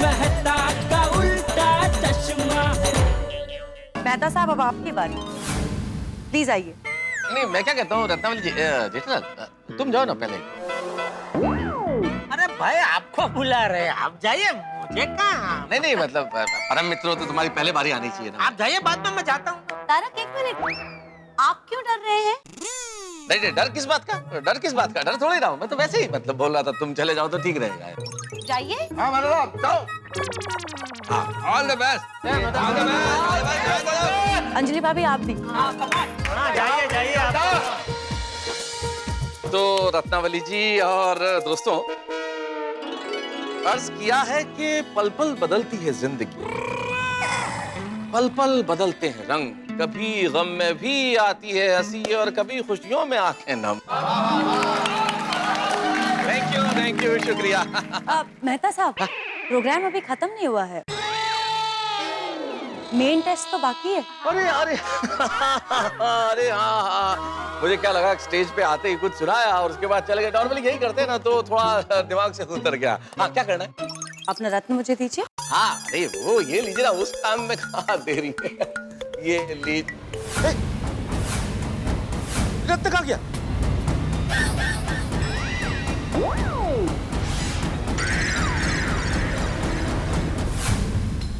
मेहता का उल्टा चश्मा। मेहता साहब अब आपकी बारी, प्लीज आइए। नहीं, मैं क्या कहता हूँ रत्नावली जी, जेठालाल तुम जाओ ना पहले। अरे भाई आपको बुला रहे हैं, आप जाइए, मुझे कहाँ। नहीं मतलब परम मित्र हो तो तुम्हारी पहले बारी आनी चाहिए ना। आप जाइए, बाद में मैं जाता हूँ। तारक एक मिनट, आप क्यों डर रहे हैं? नहीं, डर किस बात का? डर किस बात का? डर थोड़ी रहा हूँ मैं तो, वैसे ही मतलब बोल रहा था तुम चले जाओ तो ठीक रहेगा। जाइए। हाँ मतलब जाओ। हाँ, all the best. All the best. Anjali भाभी आप भी। हाँ, जाइए आप। तो रत्नावली जी और दोस्तों, अर्ज किया है कि पल पल बदलती है जिंदगी, पल पल बदलते हैं रंग, कभी गम में भी आती है हंसी और कभी खुशियों में आंखें नम। थैंक यू, शुक्रिया। मेहता साहब, प्रोग्राम अभी खत्म नहीं हुआ है, मेन टेस्ट तो बाकी है। अरे अरे हाँ, मुझे क्या लगा स्टेज पे आते ही कुछ सुनाया और उसके बाद चले गए। नॉर्मली यही करते हैं ना, तो थोड़ा दिमाग से उतर गया। हाँ, क्या करना है? अपना रत्न मुझे दीजिए। हाँ, अरे वो ये लीजिए ना, उस काम में कहाँ देरी है। ये लीजिए। रत्न कहाँ गया?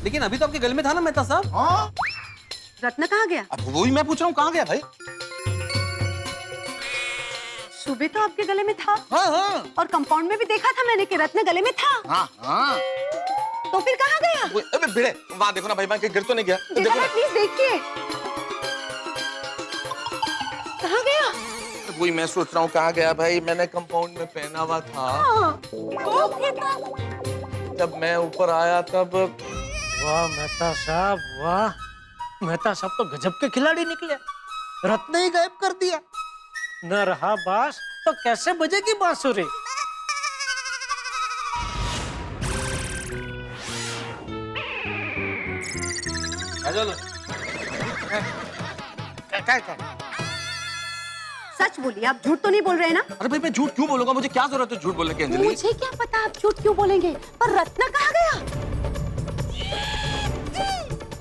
लेकिन अभी तो आपके गले में था ना मेहता साहब। हाँ? रत्न कहाँ गया? अब वही मैं पूछ रहा हूँ, कहाँ गया भाई? सुबह तो आपके गले में था। हाँ। और कंपाउंड में भी देखा था मैंने कि रत्न गले में था। हाँ। तो फिर कहाँ गया? अबे भिड़े, वहाँ देखो ना भाई, मैं गिर तो नहीं गया? जेठालाल प्लीज देखिए, कहाँ गया? वही मैं सोच रहा हूँ कहाँ गया भाई, मैंने कंपाउंड में पहना हुआ था। जब मैं ऊपर आया तब। वाह मेहता साहब, वाह मेहता साहब तो गजब के खिलाड़ी निकले। रत्न ही गायब कर दिया, न रहा बांस तो कैसे बजेगी बांसुरी। सच बोलिए, आप झूठ तो नहीं बोल रहे ना? अरे भाई मैं झूठ क्यों बोलूंगा, मुझे क्या जरूरत है झूठ बोलने की अंजलि? मुझे क्या पता आप झूठ क्यों बोलेंगे, पर रत्न कहाँ गया?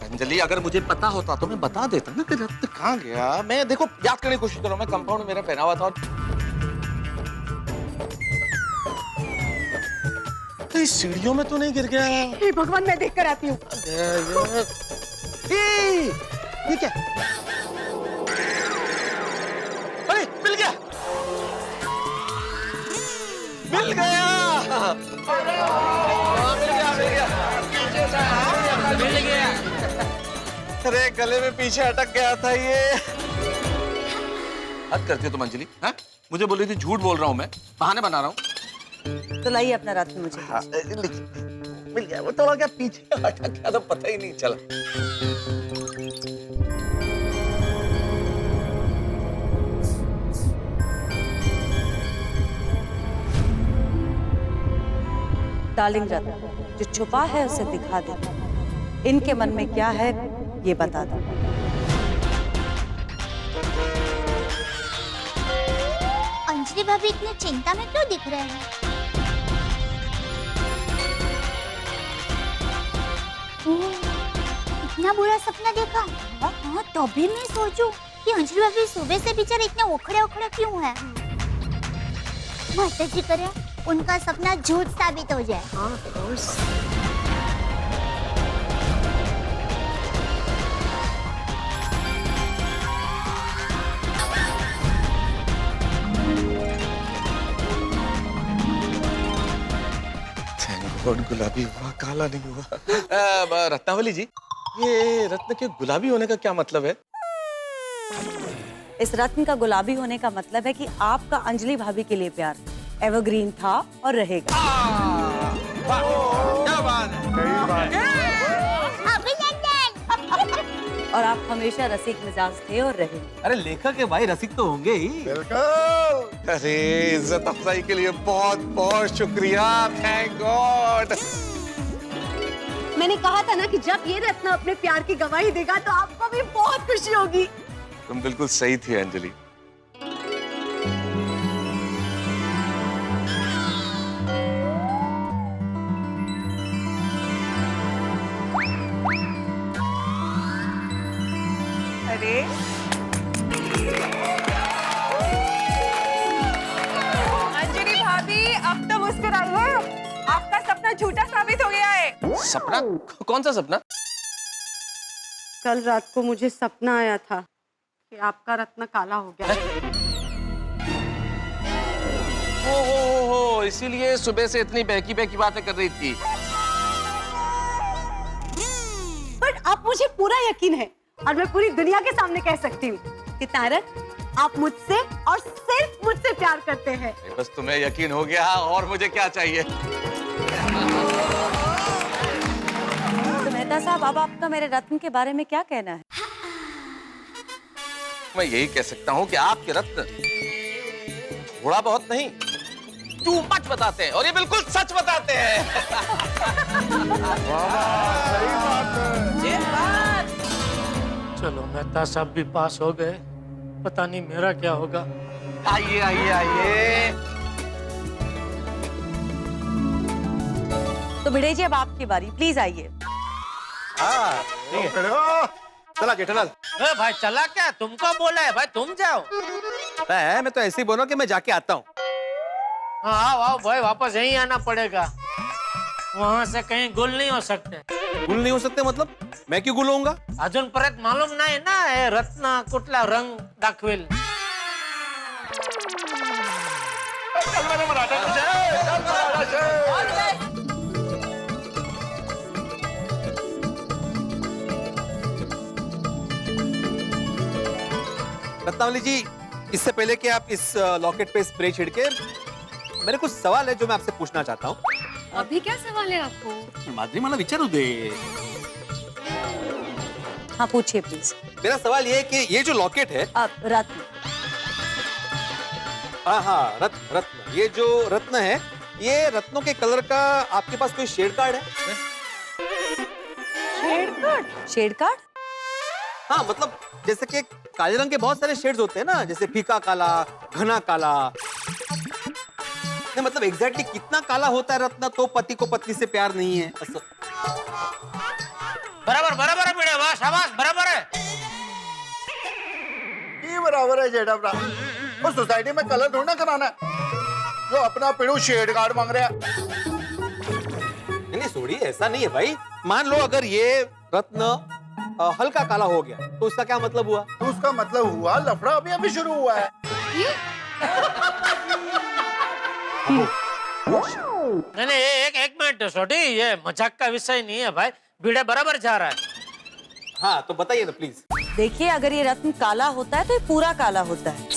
अंजलि, अगर मुझे पता होता तो मैं बता देता ना कि रत्न कहाँ गया। मैं देखो याद करने की कोशिश कर रहा हूँ, मैं कंपाउंड में मेरा पहना हुआ था। तो इस सीढ़ियों में तो नहीं गिर गया? हे भगवान, मैं देख कर आती हूँ। ये क्या? अरे मिल गया, मिल गया, मिल गया। अरे गले में पीछे अटक गया था ये। हद करती हो तुम अंजलि, हैं? मुझे बोल रही थी झूठ बोल रहा हूँ, मैं बहाने बना रहा हूँ। तो लाइए अपना रत्न मुझे। हाँ, लेकिन मिल गया। वो थोड़ा क्या पीछे अटक गया तो पता ही नहीं चला। डार्लिंग रत्न, जो छुपा है उसे दिखा दे, इनके मन में क्या है ये बता दो। अंजलि भाभी इतनी चिंता में क्यों दिख रहे हैं? इतना बुरा सपना देखा? हाँ, तभी मैं सोचूं कि अंजलि भाभी सुबह से बेचारे इतने उखड़े उखड़े क्यों हैं? माता जी करे उनका सपना झूठ साबित हो जाए। गॉड, गुलाबी हुआ, काला नहीं हुआ। रत्नावली जी, ये रत्न के गुलाबी होने का क्या मतलब है? इस रत्न का गुलाबी होने का मतलब है कि आपका अंजलि भाभी के लिए प्यार एवरग्रीन था और रहेगा। क्या बात है? और आप हमेशा रसिक मिजाज थे और रहे। अरे लेखक के भाई रसिक तो होंगे ही। बिल्कुल। अरे इज्जत अफजाई के लिए बहुत बहुत शुक्रिया, थैंक गॉड। मैंने कहा था ना कि जब ये रत्न अपने प्यार की गवाही देगा तो आपको भी बहुत खुशी होगी। तुम बिल्कुल सही थी अंजलि। अंजलि भाभी अब तो मुस्कुराइए, आपका सपना झूठा साबित हो गया है। सपना? कौन सा सपना? कल रात को मुझे सपना आया था कि आपका रत्न काला हो गया। हो, इसीलिए सुबह से इतनी बहकी बहकी बातें कर रही थी। बट आप मुझे पूरा यकीन है और मैं पूरी दुनिया के सामने कह सकती हूँ कि तारक, आप मुझसे और सिर्फ मुझसे प्यार करते हैं। बस तुम्हें यकीन हो गया और मुझे क्या चाहिए? तो मेहता साहब, अब आपका मेरे रत्न के बारे में क्या कहना है? मैं यही कह सकता हूँ कि आपके रत्न थोड़ा बहुत नहीं, टू मच बताते हैं और ये बिल्कुल सच बताते हैं। चलो मेहता साहब भी पास हो गए, पता नहीं मेरा क्या होगा। आइए आइए आइए। तो भिड़े जी, अब आपकी बारी, प्लीज आइए। चला जेठालाल। भाई चला क्या? तुमको बोला है भाई, तुम जाओ। मैं तो ऐसे ही बोला कि मैं जाके आता हूँ। हाँ आओ आओ भाई, वापस यहीं आना पड़ेगा, वहाँ से कहीं गुल नहीं हो सकते। गुल नहीं हो सकते मतलब? मैं क्यों गुल होऊंगा? अजून परत मालूम नाही ना हे रत्न कुठला रंग दाखवेल। रत्नावली जी, इससे पहले कि आप इस लॉकेट पे स्प्रे छिड़के, मेरे कुछ सवाल है जो मैं आपसे पूछना चाहता हूँ। अभी क्या सवाल है आपको? माधुरी मला विचारू दे। हाँ पूछिए प्लीज। मेरा सवाल ये है कि ये जो लॉकेट है, अब रत्न, हाँ रत्न, ये जो रत्न है, ये रत्नों के कलर का आपके पास कोई शेड कार्ड है? Shade card? हाँ मतलब जैसे कि काले रंग के बहुत सारे शेड्स होते हैं ना, जैसे फीका काला, घना काला। नहीं मतलब एग्जैक्टली कितना काला होता है रत्न तो पति को पत्नी से प्यार नहीं है? बराबर बराबर है भिड़े, वाह शाबाश, बराबर है। ये बराबर है जेठा भरा। और सोसाइटी में कलर थोड़ा कराना है जो अपना पिड़ू शेड कार्ड मांग रहा है। नहीं छोड़िए, ऐसा नहीं है भाई। मान लो अगर ये रत्न हल्का काला हो गया तो उसका क्या मतलब हुआ? तो उसका मतलब हुआ लफड़ा अभी अभी शुरू हुआ है। नहीं एक मिनट छोटी, ये मजाक का विषय नहीं है भाई, भिड़े बराबर जा रहा है। हाँ तो बताइए ना प्लीज। देखिए, अगर ये रत्न काला होता है तो ये पूरा काला होता है।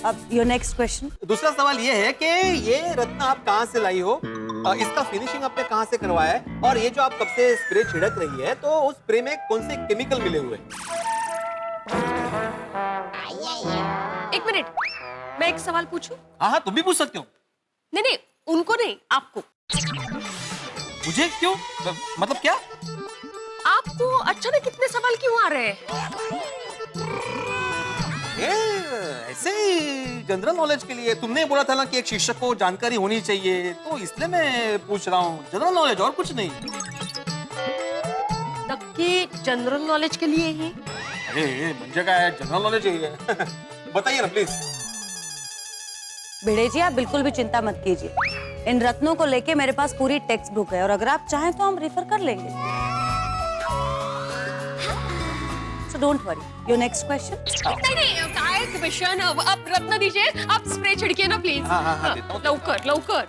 अब योर नेक्स्ट क्वेश्चन। दूसरा सवाल ये है कि ये रत्न आप कहाँ से लाई हो, इसका फिनिशिंग आपने कहाँ से करवाया है, और ये जो आप कब से स्प्रे छिड़क रही है तो उस स्प्रे में कौन से केमिकल मिले हुए हैं? एक मिनट, मैं एक सवाल पूछूं? हाँ तुम भी पूछ सकते हो। नहीं, उनको नहीं, आपको। मुझे क्यों? मतलब क्या? आपको अचानक कितने सवाल क्यों आ रहे हैं? ऐसे ही जनरल नॉलेज के लिए। तुमने बोला था ना कि एक शिक्षक को जानकारी होनी चाहिए, तो इसलिए मैं पूछ रहा हूँ। जनरल नॉलेज और कुछ नहीं। नक्की जनरल नॉलेज के लिए ही? अरे मुझे क्या है, जनरल नॉलेज ही है। बताइए ना प्लीज। भिड़े जी, आप बिल्कुल भी चिंता मत कीजिए। इन रत्नों को लेके मेरे पास पूरी टेक्स्ट बुक है और अगर आप चाहें तो हम रेफर कर लेंगे। So don't worry. Your next question? नहीं, काय क्वेश्चन? आप रत्न दीजिए, आप स्प्रे छिड़किए ना प्लीज। हाँ, देता हूँ। लवकर।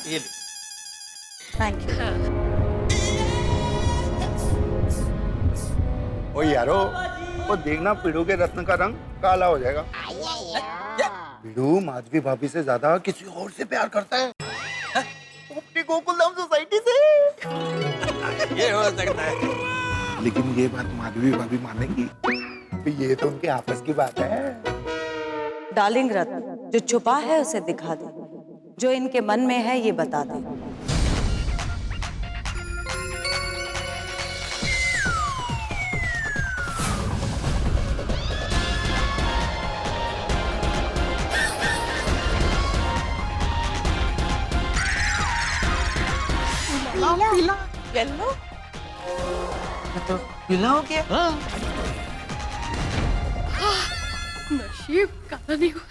ये ले। Thank you. ओ यारो, वो देखना पिड़ू के रत्न का रंग काला हो जाएगा। पिड़ू माधवी भाभी से ज्यादा किसी और से प्यार करता है। अपनी गोकुलधाम सोसाइटी से। ये हो सकता है। लेकिन ये बात माधवी भाभी मानेगी? तो ये तो उनके आपस की बात है। डार्लिंग रत्न, जो छुपा है उसे दिखा दे, जो इनके मन में है ये बता दे। येलो? तो पीला हो गया। हाँ। नशीब काला नहीं हुआ।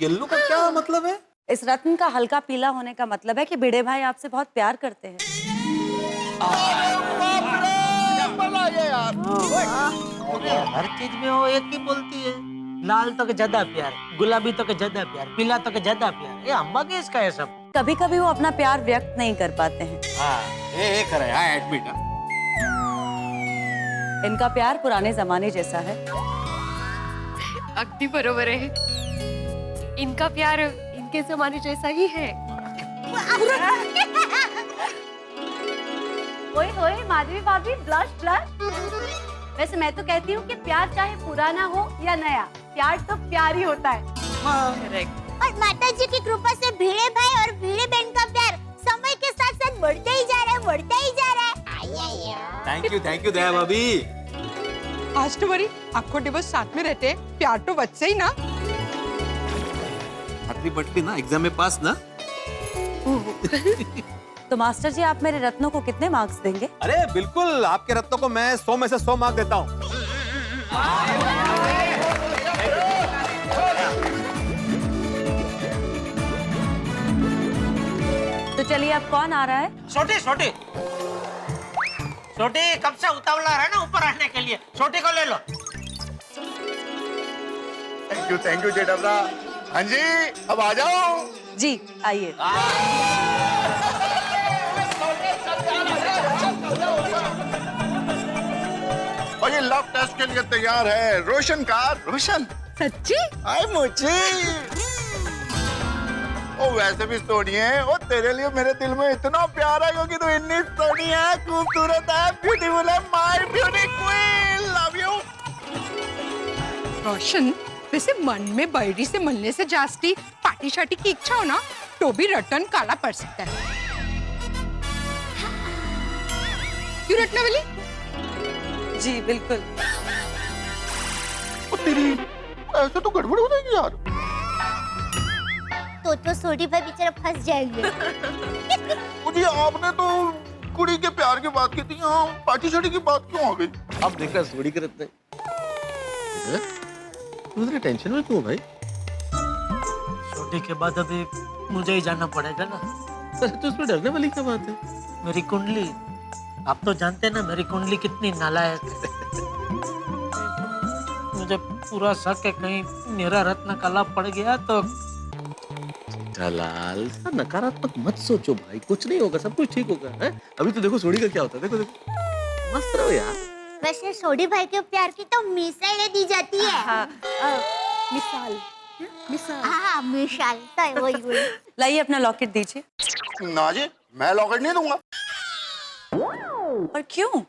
येलो का क्या मतलब है? इस रत्न का हल्का पीला होने का मतलब है कि भिड़े भाई आपसे बहुत प्यार करते हैं। हर चीज में वो एक ही बोलती है, लाल तो के ज्यादा प्यार, गुलाबी तो के ज्यादा प्यार, पीला तो के ज्यादा प्यार। ये अम्बा के इसका है सब। कभी कभी वो अपना प्यार व्यक्त नहीं कर पाते हैं। खरं आहे, एडमिट हा. इनका प्यार पुराने जमाने जैसा है। अगदी बरोबर है। इनका प्यार इनके जमाने जैसा ही है। ओए ओए माधवी भाभी, ब्लश ब्लश। वैसे मैं तो कहती हूँ कि प्यार चाहे पुराना हो या नया, प्यार तो प्यार ही होता है। और माता जी की कृपा से भिड़े भाई और भिड़े बहन का प्यार समय के साथ साथ बढ़ता ही जा रहा है, बढ़ता ही जा रहा है। थैंक यू दया भाभी. आज तो बड़ी आखो दिवस साथ में रहते हैं, प्यार तो बच्चे ही ना। आठवीं पटली ना, एग्जाम में पास ना. तो मास्टर जी, आप मेरे रत्नों को कितने मार्क्स देंगे? अरे बिल्कुल, आपके रत्नों को मैं 100 में से 100 मार्क देता हूँ. तो चलिए, अब कौन आ रहा है? छोटी छोटी छोटी कब से उतावला है ना ऊपर रहने के लिए, छोटी को ले लो। थैंक यू जेठा। हाँ जी, अब आ जाओ। जी आइए। और ये लव टेस्ट के लिए तैयार है रोशन का रोशन। सच्ची? आए मुझे ओ वैसे भी सोनी है, और तेरे लिए मेरे दिल में इतना प्यार है क्योंकि तू इतनी सोनी है, खूबसूरत है, ब्यूटीफुल है, my beauty queen, love you. Roshan, वैसे मन में बैरी से मिलने से जास्ती पार्टी शार्टी की इच्छा हो ना, तो भी रतन काला पड़ सकता है। क्यों रत्नावली? जी बिल्कुल। ओ तेरी ऐसे तो गड़बड़ हो जाएगी यार। तो सोडी भाई बेचारा फंस जाएंगे। मुझे आपने तो कुड़ी के प्यार की बात की थी, यहाँ पार्टी शार्टी की बात क्यों आ गई? अब देख रहा सोडी के रत्न तू इतनी टेंशन में क्यों भाई? छोटी के बाद अभी मुझे ही जाना पड़ेगा ना। अरे तो उसमें डरने वाली क्या बात है? मेरी कुंडली, आप तो जानते हैं ना मेरी कुंडली कितनी नालायक है। मुझे पूरा शक है कहीं मेरा रत्न काला पड़ गया तो। जलाल, नकारात्मक मत सोचो भाई, कुछ नहीं होगा, सब कुछ ठीक होगा। है? अभी तो देखो सोडी का क्या होता है, देखो देखो मस्त रहो यार। वैसे सोडी भाई के प्यार की तो मिसाइलें दी जाती है। मिसाल। हाँ मिसाल, तो वही। लाइए अपना लॉकेट दीजिए। ना जी, मैं लॉकेट नहीं दूंगा। और क्यों?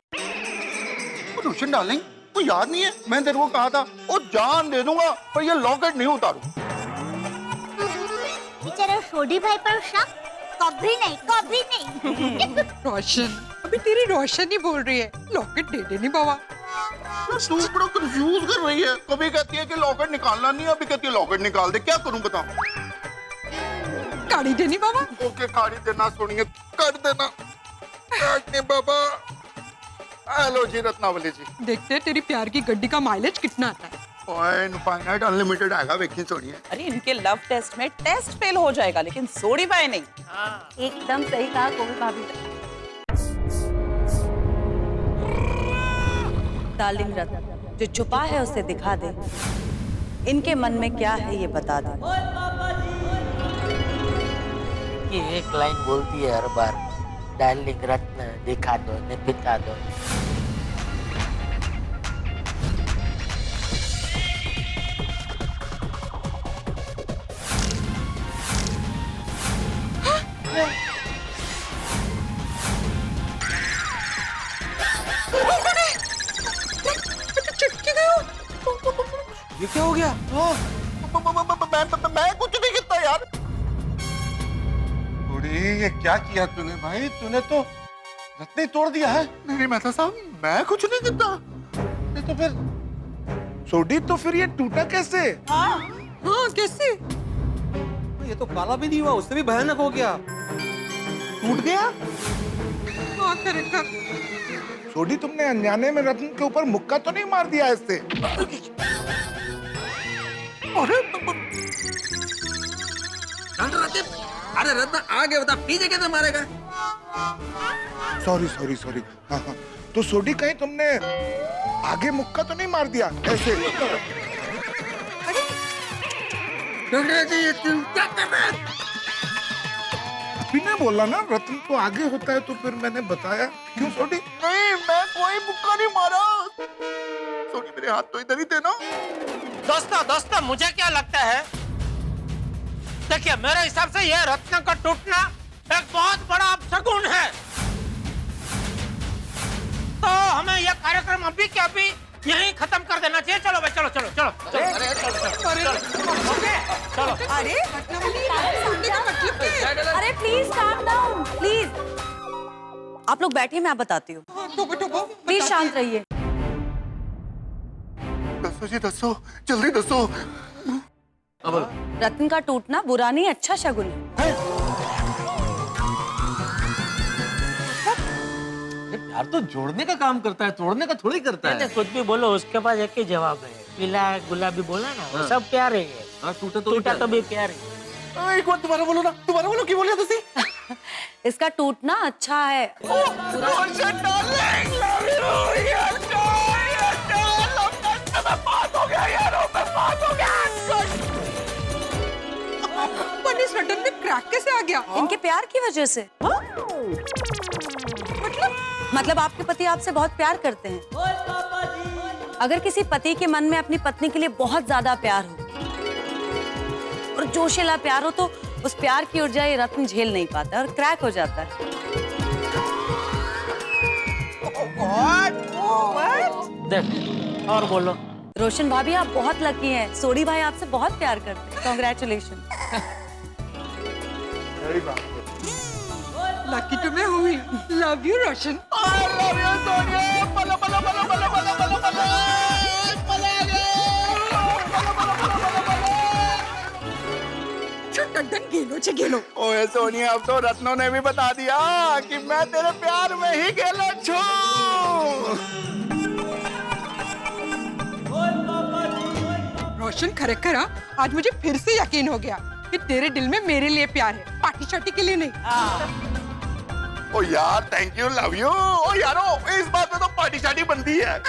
रोशन डार्लिंग, वो याद नहीं है मैंने तेरे को कहा था वो जान दे दूंगा पर ये लॉकेट नहीं उतारू। बेचारा सोडी भाई पर शक कभी नहीं, कभी नहीं। रोशन, अभी तेरी रोशन ही बोल रही है, लॉकेट दे देनी बाबा। तू बड़ा कंफ्यूज कर रही है, कभी कहती है कि लॉकेट निकालना नहीं, अभी कहती है लॉकेट निकाल दे। क्या करूं बता? गाड़ी देनी बाबा। ओके, गाड़ी देना, सुनिए कर देना। नहीं बाबा। हेलो जी रत्नावली जी। देखते हैं तेरी प्यार की गड्डी का माइलेज कितना आता है। इनफाइनाइट अनलिमिटेड आएगा, वेखी सोनिए। अरे इनके लव टेस्ट में टेस्ट फेल हो जाएगा, लेकिन सोडी भाई नहीं। एकदम सही कहा कोमल भाभी। डार्लिंग रत्न, जो छुपा है उसे दिखा दे, इनके मन में क्या है ये बता दे। ये एक लाइन बोलती है हर बार, डार्लिंग रत्न दिखा दो, दिखा दो। ये क्या हो गया? मैं कुछ नहीं किया यार। ये क्या किया तूने भाई? तूने तो रत्न ही तोड़ दिया है। नहीं मेहता साहब, मैं कुछ नहीं किया। ये तो फिर सोडी, तो फिर ये टूटा कैसे? हाँ कैसे? ये तो काला भी नहीं हुआ, उससे भी भयानक हो गया। टूट गया? हाँ करेक्टर। छोड़ी, तुमने अनजाने में रत्न के ऊपर मुक्का तो नहीं मार दिया इससे? अरे रत्न आगे बता, पीछे कैसे मारेगा? Sorry sorry sorry. हाँ हाँ, तो सोडी कहीं तुमने आगे मुक्का तो नहीं मार दिया ऐसे? तुम क्या कर रहे हैं? अभी ने बोला ना रत्न तो आगे होता है, तो फिर मैंने बताया। क्यों सोडी? नहीं, मैं कोई मुक्का नहीं मारा। सोडी, मेरे हाथ तो इधर ही थे ना। दोस्तों मुझे क्या लगता है, देखिए मेरे हिसाब से यह रत्न का टूटना एक बहुत बड़ा अपशगुन है। तो हमें यह कार्यक्रम अभी के अभी यहीं खत्म कर देना चाहिए। चलो भाई, चलो चलो चलो चलो चलो। अरे रत्नावली, सुनने का मतलब क्या है? अरे प्लीज काम डाउन प्लीज। आप लोग बैठिए, मैं आप बताती हूँ। टोबो प्लीज शांत रहिए। दसो जी, दसो जल्दी दसो। रत्न का टूटना बुरा नहीं, अच्छा शगुन है। प्यार तो जोड़ने का काम करता है, तोड़ने का थोड़ी करता है। कुछ भी बोलो, उसके पास एक ही जवाब है। पीला गुलाबी बोला ना, वो सब प्यार है। हाँ, टूटा तो भी प्यार है। एक बार दोबारा बोलो ना, दोबारा बोलो, क्यों बोलिया तुसी? इसका टूटना अच्छा है। पर इस रटन में क्रैक कैसे आ गया? इनके प्यार की वजह से। मतलब आपके पति आपसे बहुत प्यार करते हैं। अगर किसी पति के मन में अपनी पत्नी के लिए बहुत ज्यादा प्यार हो और जोशीला प्यार हो, तो उस प्यार की ऊर्जा ये रत्न झेल नहीं पाता और क्रैक हो जाता है। देख और बोलो। रोशन भाभी, आप बहुत लकी हैं। सोडी भाई आपसे बहुत प्यार करते हैं। कांग्रेचुलेशन। लकी तो मैं हुई। लव यू रोशन। गेलो। ओए सोनिया, अब तो रत्नों ने भी बता दिया कि मैं तेरे प्यार में ही गेलो छू। रोशन खरेखर, आज मुझे फिर से यकीन हो गया कि तेरे दिल में मेरे लिए प्यार है, पार्टी शार्टी के लिए नहीं। ओ यार, थैंक यू, लव यू। ओ यारो, इस बात में तो पार्टी शार्टी बनती है।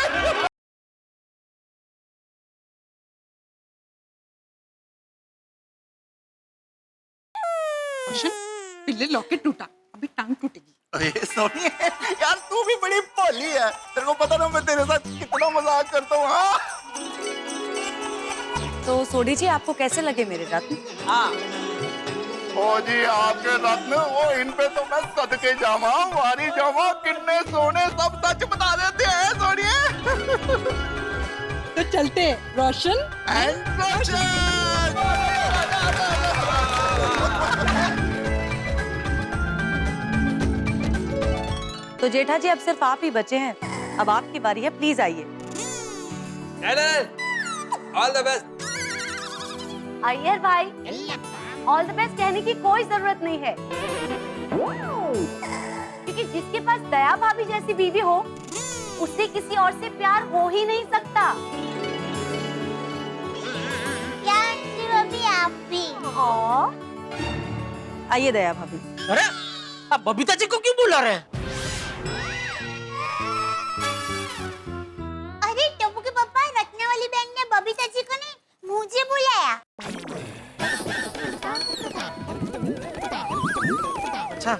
रोशन, पिल्ले लॉकेट टूटा, अभी टांग टूटेगी। अरे सोनिया, यार तू भी बड़ी भोली है। तेरे को पता ना मैं तेरे साथ कितना मजाक करता हूँ। हाँ? तो सोडी जी, आपको कैसे लगे मेरे रत्न? ओ जी, आपके रत्न, ओ इन पे तो मैं सदके जावा, वारी जावा, किन्ने सोने सब सच बता देते हैं सोनिया। तो चलते हैं, रोशन एंड रोशन। तो जेठा जी, अब सिर्फ आप ही बचे हैं। अब आपकी बारी है, प्लीज आइए। All the best. अय्यर भाई, ऑल द बेस्ट कहने की कोई जरूरत नहीं है, क्योंकि जिसके पास दया भाभी जैसी बीवी हो, उससे किसी और से प्यार हो ही नहीं सकता। क्या आंटी भाभी, आप भी? आइए दया भाभी। अरे अब बबीता जी को क्यों बुला रहे हैं? अरे टोबू के पापा, रत्नावली बहन ने बबीता जी को नहीं, मुझे बुलाया। अच्छा,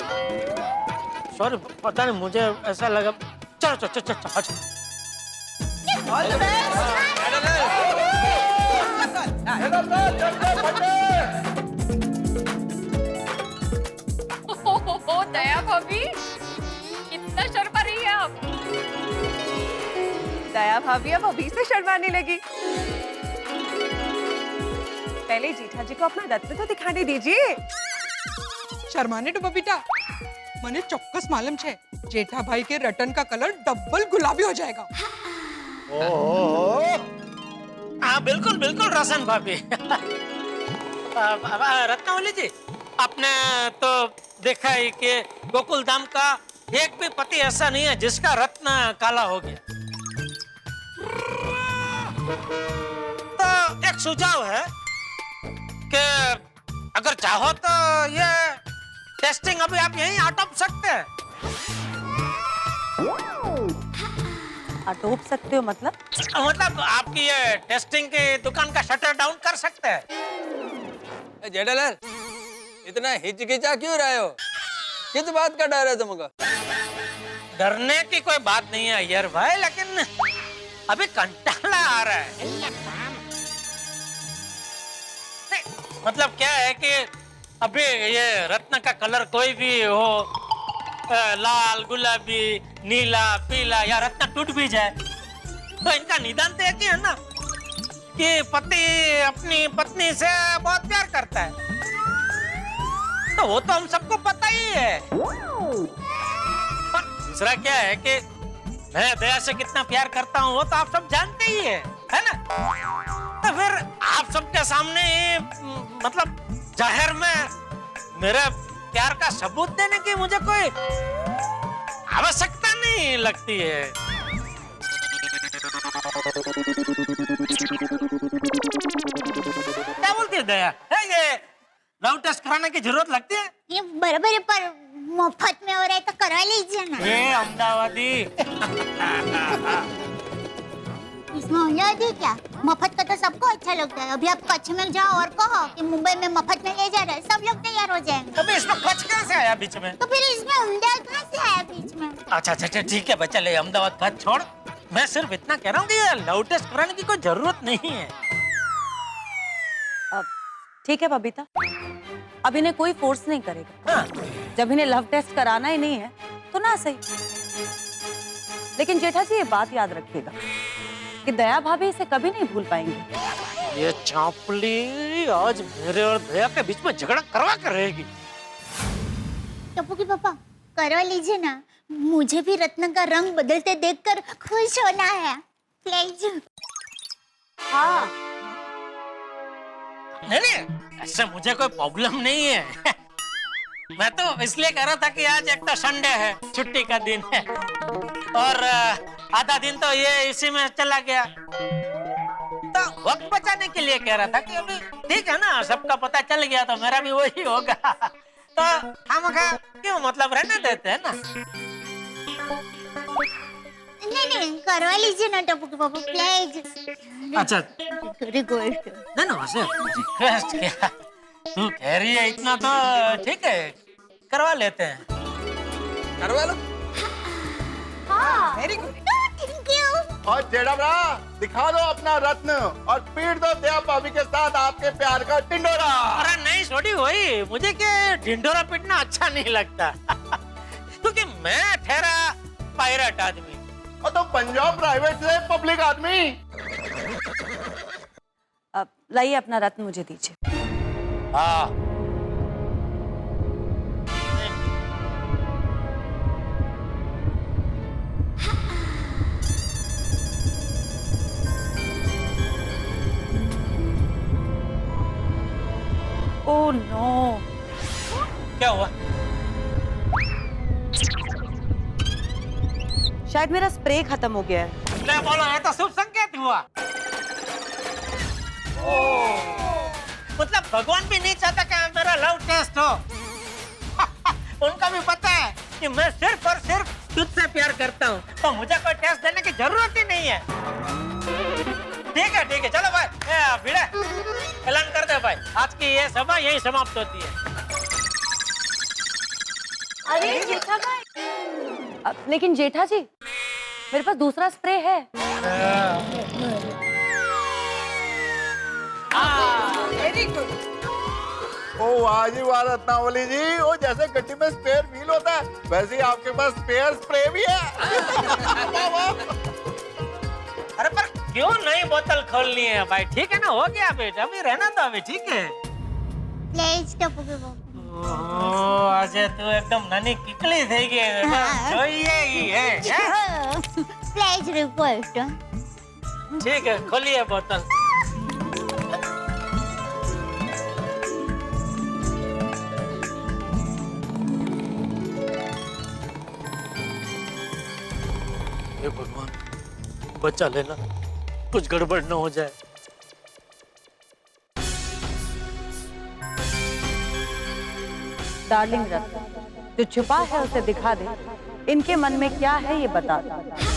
सॉरी, पता नहीं, मुझे ऐसा लगा। चलो चलो चलो चलो। दया भाभी, कितना शर्मा रही है आप। दया भाभी अब अभी से शर्माने लगी। पहले जेठा जी को अपना रत्न तो दिखाने दीजिए। शर्माने तो बबीटा, मने चौक्कस मालूम छे, जेठा भाई के रटन का कलर डबल गुलाबी हो जाएगा। हाँ बिल्कुल बिल्कुल रोशन भाभी। रत्नावली जी, आपने तो देखा ही कि गोकुल धाम का एक भी पति ऐसा नहीं है जिसका रत्न काला हो गया। तो एक सुझाव है कि अगर चाहो तो ये टेस्टिंग अभी आप यहीं आटोप सकते हैं। आटोप सकते हो मतलब? मतलब आपकी ये टेस्टिंग की दुकान का शटर डाउन कर सकते हैं। जेठालाल, इतना हिचकिचा क्यों रहे हो? किस बात का डर है तुमको? डरने की कोई बात नहीं है यार भाई, लेकिन अभी कंटाला आ रहा है। नहीं, मतलब क्या है कि अभी ये रत्न का कलर कोई भी हो, लाल, गुलाबी, नीला, पीला, या रत्न टूट भी जाए तो इनका निदान तो एक ही है ना कि पति अपनी पत्नी से बहुत प्यार करता है। तो वो तो हम सबको पता ही है। और दूसरा क्या है कि मैं दया से कितना प्यार करता हूँ वो तो आप सब जानते ही है ना? तो फिर आप सबके सामने मतलब जाहिर में मेरे प्यार का सबूत देने की मुझे कोई आवश्यकता नहीं लगती है। क्या बोलती है दया? है ये लव टेस्ट कराने की जरूरत लगती है? ये बराबर है, पर मुफ्त में हो रहा है तो करवा लीजिए ना। ये अहमदाबादी। इसमें अहमदाबादी क्या? मुफ्त का तो सबको अच्छा लगता है। अभी आप कच्छ में जाओ और कहो कि मुंबई में मुफ्त में ले जा रहे हैं, सब लोग तैयार हो जाएंगे। अबे इसमें कच्छ कहाँ से आया बीच में? तो फिर इसमें अहमदाबाद कहाँ से आया बीच में? अच्छा अच्छा ठीक है बच्चा, ले अहमदाबाद बात छोड़। मैं सिर्फ इतना कह रहा हूँ कि लव टेस्ट कराने की कोई जरूरत नहीं है। अब ठीक है बबीता, अब इन्हें कोई फोर्स नहीं करेगा। हाँ। जब इन्हें लव टेस्ट कराना ही नहीं है तो ना सही। लेकिन जेठा जी ये बात याद रखिएगा कि दया भाभी इसे कभी नहीं भूल पाएंगे। ये चांपली आज मेरे और दया के बीच में झगड़ा करवा कर रहेगी। टप्पू की पापा करवा लीजिए ना, मुझे भी रत्न का रंग बदलते देखकर खुश होना है। प्लीज। हाँ नहीं ऐसे मुझे कोई प्रॉब्लम नहीं है। मैं तो इसलिए कह रहा था कि आज एक तो संडे है, छुट्टी का दिन है, और आधा दिन तो ये इसी में चला गया, तो वक्त बचाने के लिए कह रहा था कि अभी ठीक है ना, सबका पता चल गया तो मेरा भी वही होगा। तो हम क्यों मतलब रहने देते हैं ना। नहीं करवा लीजिए ना टप्पू की पापा, प्लीज। अच्छा रिक्वेस्ट। ना वैसे रिक्वेस्ट क्या, तू कह रही है इतना तो ठीक है, करवा लेते हैं। करवा लो। हाँ वेरी गुड। Thank you. और जेड़ा ब्रा, दिखा दो अपना रत्न और पीट दो दया भाभी के साथ आपके प्यार का टिंडोरा। अरे नहीं छोड़ी वही, मुझे क्या ढिंडोरा पीटना अच्छा नहीं लगता। क्योंकि मैं ठहरा पायरेट आदमी और तो पंजाब प्राइवेट से पब्लिक आदमी। अब लाइए अपना रत्न मुझे दीजिए। हाँ ओह नो, क्या हुआ? शायद मेरा स्प्रे खत्म हो गया है। ले बोलो, ये तो शुभ संकेत हुआ। मतलब भगवान भी नहीं चाहता कि मेरा लव टेस्ट हो। उनका भी पता है कि मैं सिर्फ और सिर्फ तुझसे प्यार करता हूँ, तो मुझे कोई टेस्ट देने की जरूरत ही नहीं है। ठीक है चलो भाई, भिड़े ऐलान कर दे भाई, आज की ये सभा यही समाप्त होती है। अरे जेठा भाई, लेकिन जेठा जी मेरे पास दूसरा स्प्रे है। Very good. ओ आज ही वाह रत्नावली जी, वो जैसे गड्डी में स्पेयर व्हील होता है वैसे ही आपके पास स्पेयर स्प्रे भी है। अरे पर क्यों नई बोतल खोलनी है भाई? ठीक है ना, हो गया बेटा, अभी रहना तो अभी ठीक है। प्लीज टप्पू की पापा। आज तू एकदम नानी किकली થઈ ગઈ બેટા, જોઈએ ઈ है। Please request. ठीक है, खोलिए बोतल। हे भगवान बचा लेना, कुछ गड़बड़ न हो जाए। डार्लिंग रत्न, जो छुपा है उसे दिखा दे, इनके मन में क्या है ये बता दे।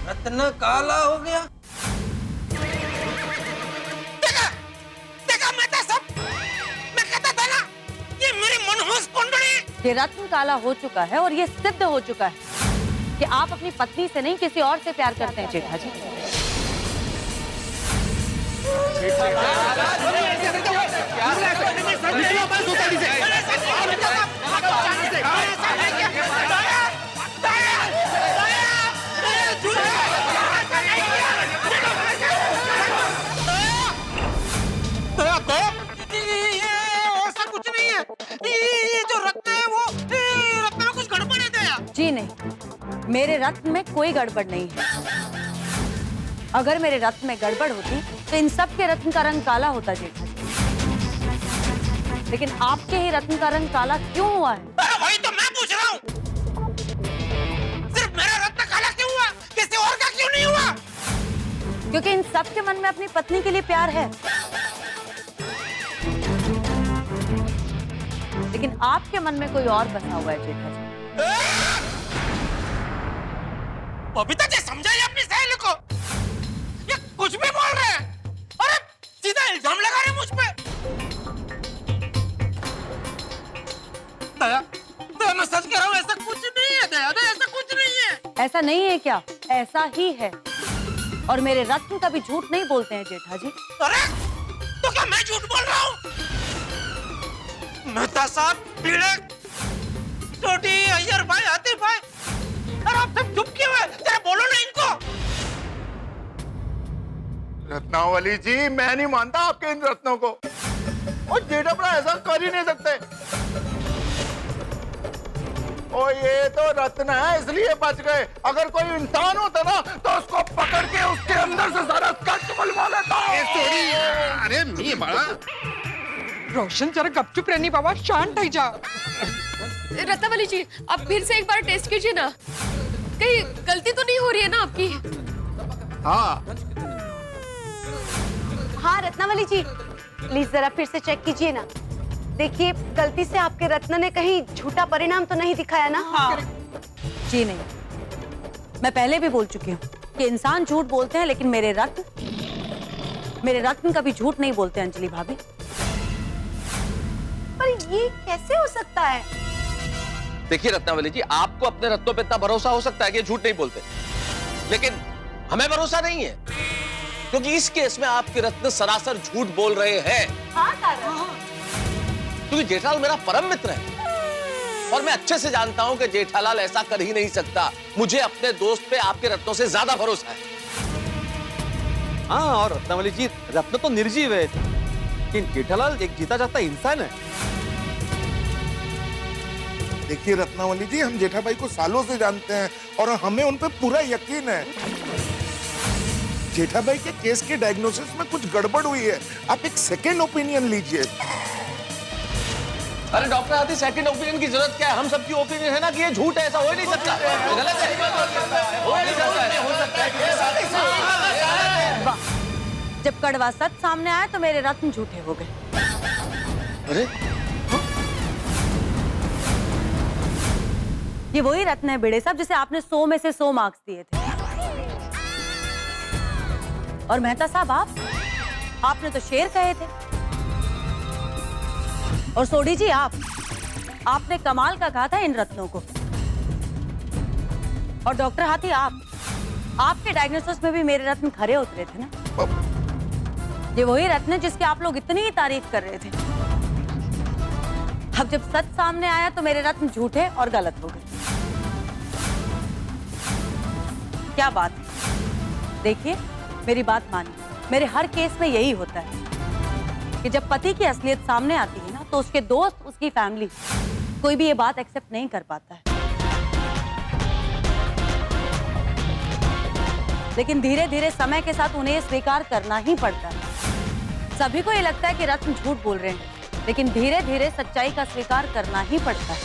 रत्न काला हो गया। देखा, देखा मैं सब, मैं कहता था ना, ये मेरी मनहूस कुंडली। ये रत्न काला हो चुका है और ये सिद्ध हो चुका है कि आप अपनी पत्नी से नहीं किसी और से प्यार करते हैं जेठा जी। जी नहीं, मेरे रत्न में कोई गड़बड़ नहीं है। अगर मेरे रत्न में गड़बड़ होती तो इन सब के रत्न का रंग काला होता जेठा जी। लेकिन आपके ही रत्न का रंग काला क्यों हुआ है? वही तो मैं पूछ रहा हूँ। सिर्फ मेरा रत्न काला क्यों हुआ, किसी और का क्यों नहीं हुआ? क्योंकि इन सब के मन में अपनी पत्नी के लिए प्यार है, लेकिन आपके मन में कोई और बसा हुआ है जेठा जी। बबीता जी समझाइए अपनी सहेली को, ये कुछ भी बोल रहे हैं। अरे सीधा इल्जाम लगा रहे मुझ पे। दया, दया मैं सच कह रहा हूँ, ऐसा कुछ नहीं है। दया, दया ऐसा कुछ नहीं है। ऐसा नहीं है क्या? ऐसा ही है। और मेरे रत्न कभी झूठ नहीं बोलते हैं जेठा जी। अरे तो क्या मैं झूठ बोल रहा हूँ? मेहता साहब, पीड़क, छोटी, अय्यर भाई, आतिफ भाई, अरे आप सब चुप क्यों हैं? जरा बोलो ना इनको। रत्नावली जी, मैं नहीं मानता आपके इन रत्नों को। और जेठा बड़ा ऐसा कर ही नहीं सकते। और ये तो रत्न है इसलिए बच गए। अगर कोई इंसान होता ना तो उसको पकड़ के उसके अंदर से सारा कष्ट बुलवा लेता। अरे मी बड़ा रोशन जरा गपचुप रहनी बाबा, शांत हो जा। रत्नावली जी, आप फिर से एक बार टेस्ट कीजिए ना, कहीं गलती तो नहीं हो रही है ना आपकी? हाँ रत्नावली जी, प्लीज जरा फिर से चेक कीजिए ना। देखिए, गलती से आपके रत्न ने कहीं झूठा परिणाम तो नहीं दिखाया ना? हाँ। जी नहीं, मैं पहले भी बोल चुकी हूँ कि इंसान झूठ बोलते हैं, लेकिन मेरे रत्न कभी झूठ नहीं बोलते अंजलि भाभी। पर ये कैसे हो सकता है? देखिए रत्नावली जी, आपको अपने रत्नों पे इतना भरोसा हो सकता है कि झूठ नहीं बोलते, लेकिन हमें भरोसा नहीं है, क्योंकि इस केस में आपके रत्न सरासर झूठ बोल रहे हैं। हाँ, क्योंकि जेठालाल मेरा परम मित्र है और मैं अच्छे से जानता हूं कि जेठालाल ऐसा कर ही नहीं सकता। मुझे अपने दोस्त पे आपके रत्नों से ज्यादा भरोसा है। हाँ, और रत्नावली जी, रत्न तो निर्जीव है, लेकिन जेठालाल एक जीता जागता इंसान है। देखिए रत्नावली जी, हम जेठा भाई को सालों से जानते हैं और हमें उन पे पूरा यकीन है। जेठा भाई के केस के डायग्नोसिस में कुछ गड़बड़ हुई है। आप एक सेकेंड ओपिनियन लीजिए। अरे डॉक्टर आती सेकंड ओपिनियन की जरूरत क्या है? हम सबकी ओपिनियन है ना कि ये झूठ है, ऐसा हो ही नहीं सकता। गलत है, हो ही नहीं सकता। हो सकता है वाह, जब कड़वा सच सामने आया तो मेरे रत्न झूठे हो गए। अरे ये वही रत्न है भिड़े साहब जिसे आपने 100 में से 100 मार्क्स दिए थे। और मेहता साहब आपने तो शेर कहे थे। और सोडी जी आपने कमाल का कहा था इन रत्नों को। और डॉक्टर हाथी आपके डायग्नोसिस में भी मेरे रत्न खरे उतरे थे ना। ये वही रत्न है जिसकी आप लोग इतनी तारीफ कर रहे थे। अब जब सच सामने आया तो मेरे रत्न झूठे और गलत हो गए। क्या बात है? देखिए मेरी बात मानिए, मेरे हर केस में यही होता है कि जब पति की असलियत सामने आती है ना तो उसके दोस्त, उसकी फैमिली, कोई भी ये बात एक्सेप्ट नहीं कर पाता है। लेकिन धीरे धीरे समय के साथ उन्हें स्वीकार करना ही पड़ता है। सभी को ये लगता है कि रत्न झूठ बोल रहे हैं, लेकिन धीरे धीरे सच्चाई का स्वीकार करना ही पड़ता है।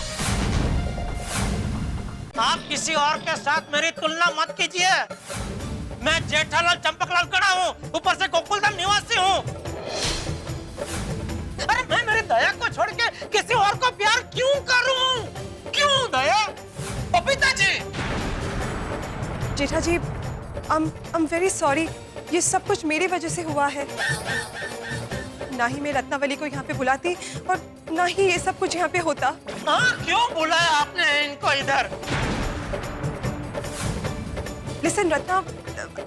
आप किसी और के साथ मेरी तुलना मत कीजिए। मैं जेठालाल चंपकलाल गढ़ा हूँ, ऊपर से गोकुलधाम निवासी हूँ। अरे मैं मेरी दया को छोड़ के किसी और को प्यार क्यों करूं? क्यों दया? ओ पिताजी! जेठा जी, I'm very sorry। ये सब कुछ मेरी वजह से हुआ है। ना ही मैं रत्नावली को यहाँ पे बुलाती और ना ही ये सब कुछ यहाँ पे होता। हाँ, क्यों बुलाया आपने इनको इधर? Listen Ratna,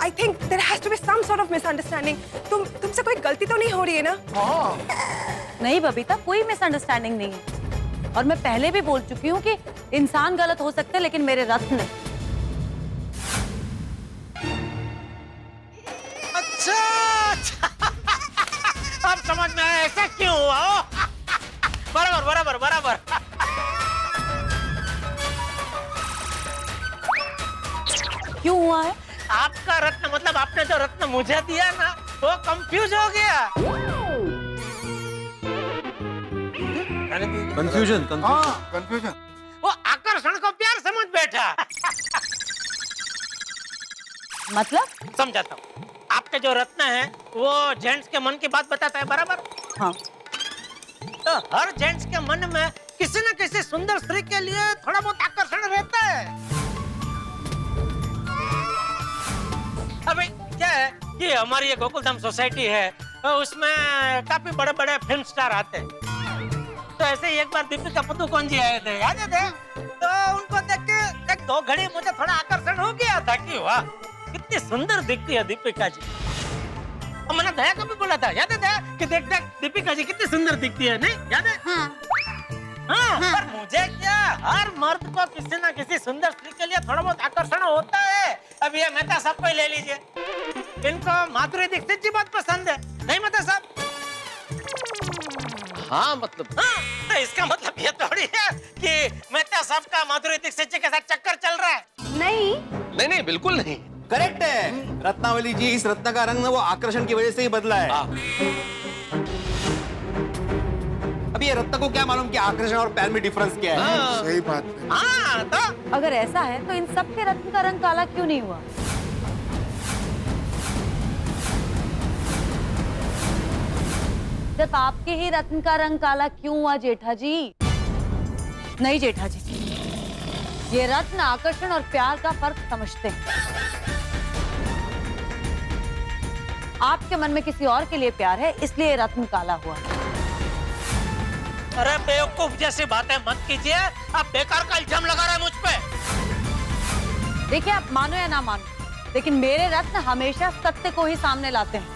I think there has to be some sort of misunderstanding। तुमसे कोई गलती तो नहीं हो रही है ना? नहीं बबीता, कोई मिसअंडरस्टैंडिंग नहीं है। और मैं पहले भी बोल चुकी हूँ कि इंसान गलत हो सकते हैं लेकिन मेरे रत्न नहीं। अच्छा अब समझ में आया ऐसा क्यों हुआ। बराबर बराबर बराबर। क्यों हुआ है? आपका रत्न मतलब आपने जो रत्न मुझे दिया ना, वो कंफ्यूज हो गया। कंफ्यूजन। कंफ्यूजन। वो आकर्षण को प्यार समझ बैठा। मतलब? समझाता हूँ। आपके जो रत्न है वो जेंट्स के मन की बात बताता है, बराबर? हाँ। तो हर जेंट्स के मन में किसी न किसी सुंदर स्त्री के लिए थोड़ा बहुत आकर्षण रहता है। अभी क्या है कि हमारी ये गोकुलधाम सोसाइटी है, तो उसमें काफी बड़े बड़े फिल्म स्टार आते हैं। तो ऐसे ही एक बार दीपिका पादुकोण जी आए थे, याद है? तो उनको देख के एक दो घड़ी मुझे थोड़ा आकर्षण हो गया था कि वाह कितनी सुंदर दिखती है दीपिका जी। और मैंने दया को भी बोला था, याद है दया, कि देख देख दीपिका जी कितनी सुंदर दिखती है, नहीं याद है? हाँ, पर मुझे क्या, हर मर्द को किसी न किसी सुंदर स्त्री के लिए थोड़ा बहुत आकर्षण होता है। अब ये मेहता साहब को ही ले लीजिए, इनको माधुरी दीक्षित जी बहुत पसंद है, नहीं मेहता साहब? हाँ मतलब हाँ, तो इसका मतलब ये थोड़ी है कि मेहता साहब का माधुरी दीक्षित जी के साथ चक्कर चल रहा है। नहीं बिल्कुल नहीं। करेक्ट है रत्नावली जी, इस रत्न का रंग वो आकर्षण की वजह से ही बदला है। अभी ये रत्न को क्या मालूम कि आकर्षण और प्यार में डिफरेंस क्या है? सही बात है। हाँ, तो अगर ऐसा है तो इन सब के रत्न का रंग काला क्यों नहीं हुआ? सिर्फ आपके ही रत्न का रंग काला क्यों हुआ जेठा जी? नहीं जेठा जी, ये रत्न आकर्षण और प्यार का फर्क समझते हैं। आपके मन में किसी और के लिए प्यार है, इसलिए ये रत्न काला हुआ। अरे बेवकूफ जैसी बातें मत कीजिए, आप बेकार का इल्जाम लगा रहे हैं मुझ पे। देखिए आप मानो या ना मानो, लेकिन मेरे रत्न हमेशा सत्य को ही सामने लाते हैं।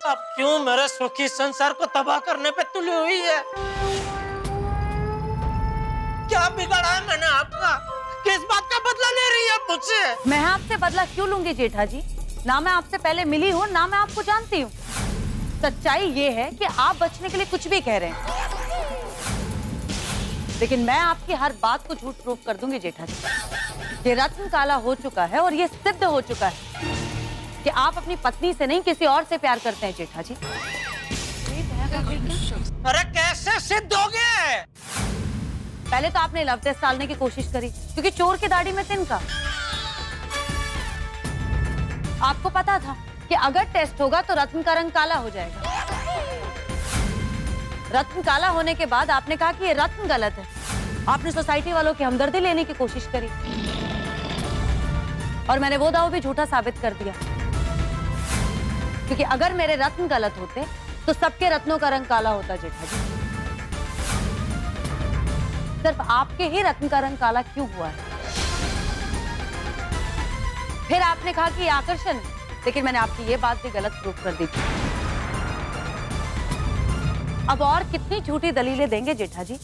अब क्यों मेरे सुखी संसार को तबाह करने पे तुली हुई है? क्या बिगाड़ा है मैंने आपका? किस बात का बदला ले रही है मुझसे? मैं आपसे बदला क्यों लूंगी जेठा जी? ना मैं आपसे पहले मिली हूँ, ना मैं आपको जानती हूँ। सच्चाई ये है कि आप बचने के लिए कुछ भी कह रहे हैं, लेकिन मैं आपकी हर बात को झूठ प्रूफ कर दूंगी जेठा जी। ये रत्न काला हो चुका है और ये सिद्ध हो चुका है कि आप अपनी पत्नी से नहीं किसी और से प्यार करते हैं जेठा जी। अरे कैसे सिद्ध हो गया? पहले तो आपने लव टेस्ट डालने की कोशिश करी क्योंकि चोर की दाढ़ी में तिनका। आपको पता था कि अगर टेस्ट होगा तो रत्न का रंग काला हो जाएगा। रत्न काला होने के बाद आपने कहा कि ये रत्न गलत है। आपने सोसाइटी वालों की हमदर्दी लेने की कोशिश करी और मैंने वो दाव भी झूठा साबित कर दिया, क्योंकि अगर मेरे रत्न गलत होते तो सबके रत्नों का रंग काला होता जेठा जी। सिर्फ आपके ही रत्न का रंग काला क्यों हुआ है? फिर आपने कहा कि ये आकर्षण है, लेकिन मैंने आपकी ये बात भी गलत प्रूफ कर दी थी। अब और कितनी झूठी दलीलें देंगे जेठा जी?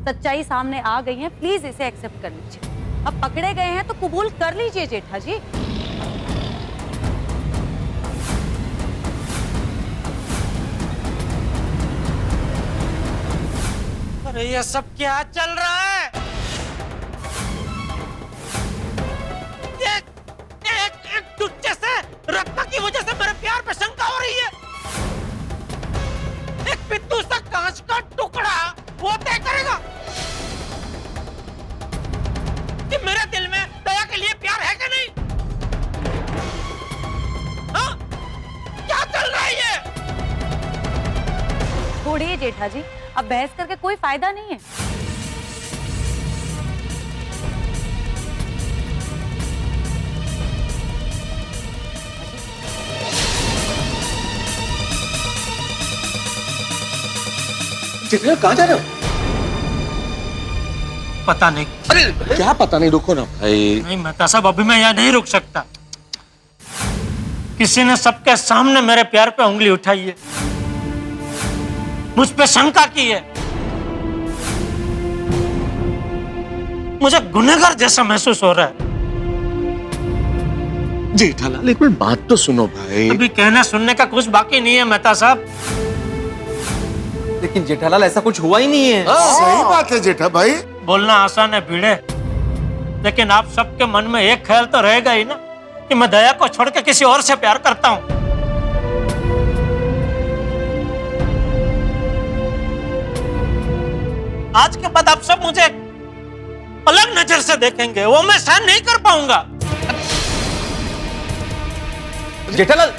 सच्चाई सामने आ गई है, प्लीज इसे एक्सेप्ट कर लीजिए। अब पकड़े गए हैं तो कबूल कर लीजिए जेठा जी। अरे ये सब क्या चल रहा है? एक टुच्चे से रत्ना की वजह से मेरे प्यार पे शंका हो रही है। एक पित्तू सा कांच का टुकड़ा वो तय करेगा कि मेरे दिल में दया के लिए प्यार है कि नहीं? हाँ? क्या चल रहा है ये? छोड़िए जेठा जी, अब बहस करके कोई फायदा नहीं है। जेठा कहाँ जा रहे हो? पता नहीं। अरे क्या पता नहीं, रुको ना भाई। नहीं मेहता साहब, अभी मैं यहाँ नहीं रुक सकता। किसी ने सबके सामने मेरे प्यार पे उंगली उठाई है, मुझ पे शंका की है। मुझे गुनहगार जैसा महसूस हो रहा है। जेठालाल एक मिनट बात तो सुनो भाई। अभी कहने सुनने का कुछ बाकी नहीं है मेहता साहब। लेकिन जेठालाल ऐसा कुछ हुआ ही नहीं है। सही बात है जेठा भाई। बोलना आसान है भिड़े, लेकिन आप सबके मन में एक ख्याल तो रहेगा ही ना कि मैं दया को छोड़ के किसी और से प्यार करता हूं। आज के बाद आप सब मुझे अलग नजर से देखेंगे, वो मैं सहन नहीं कर पाऊंगा। जेठालाल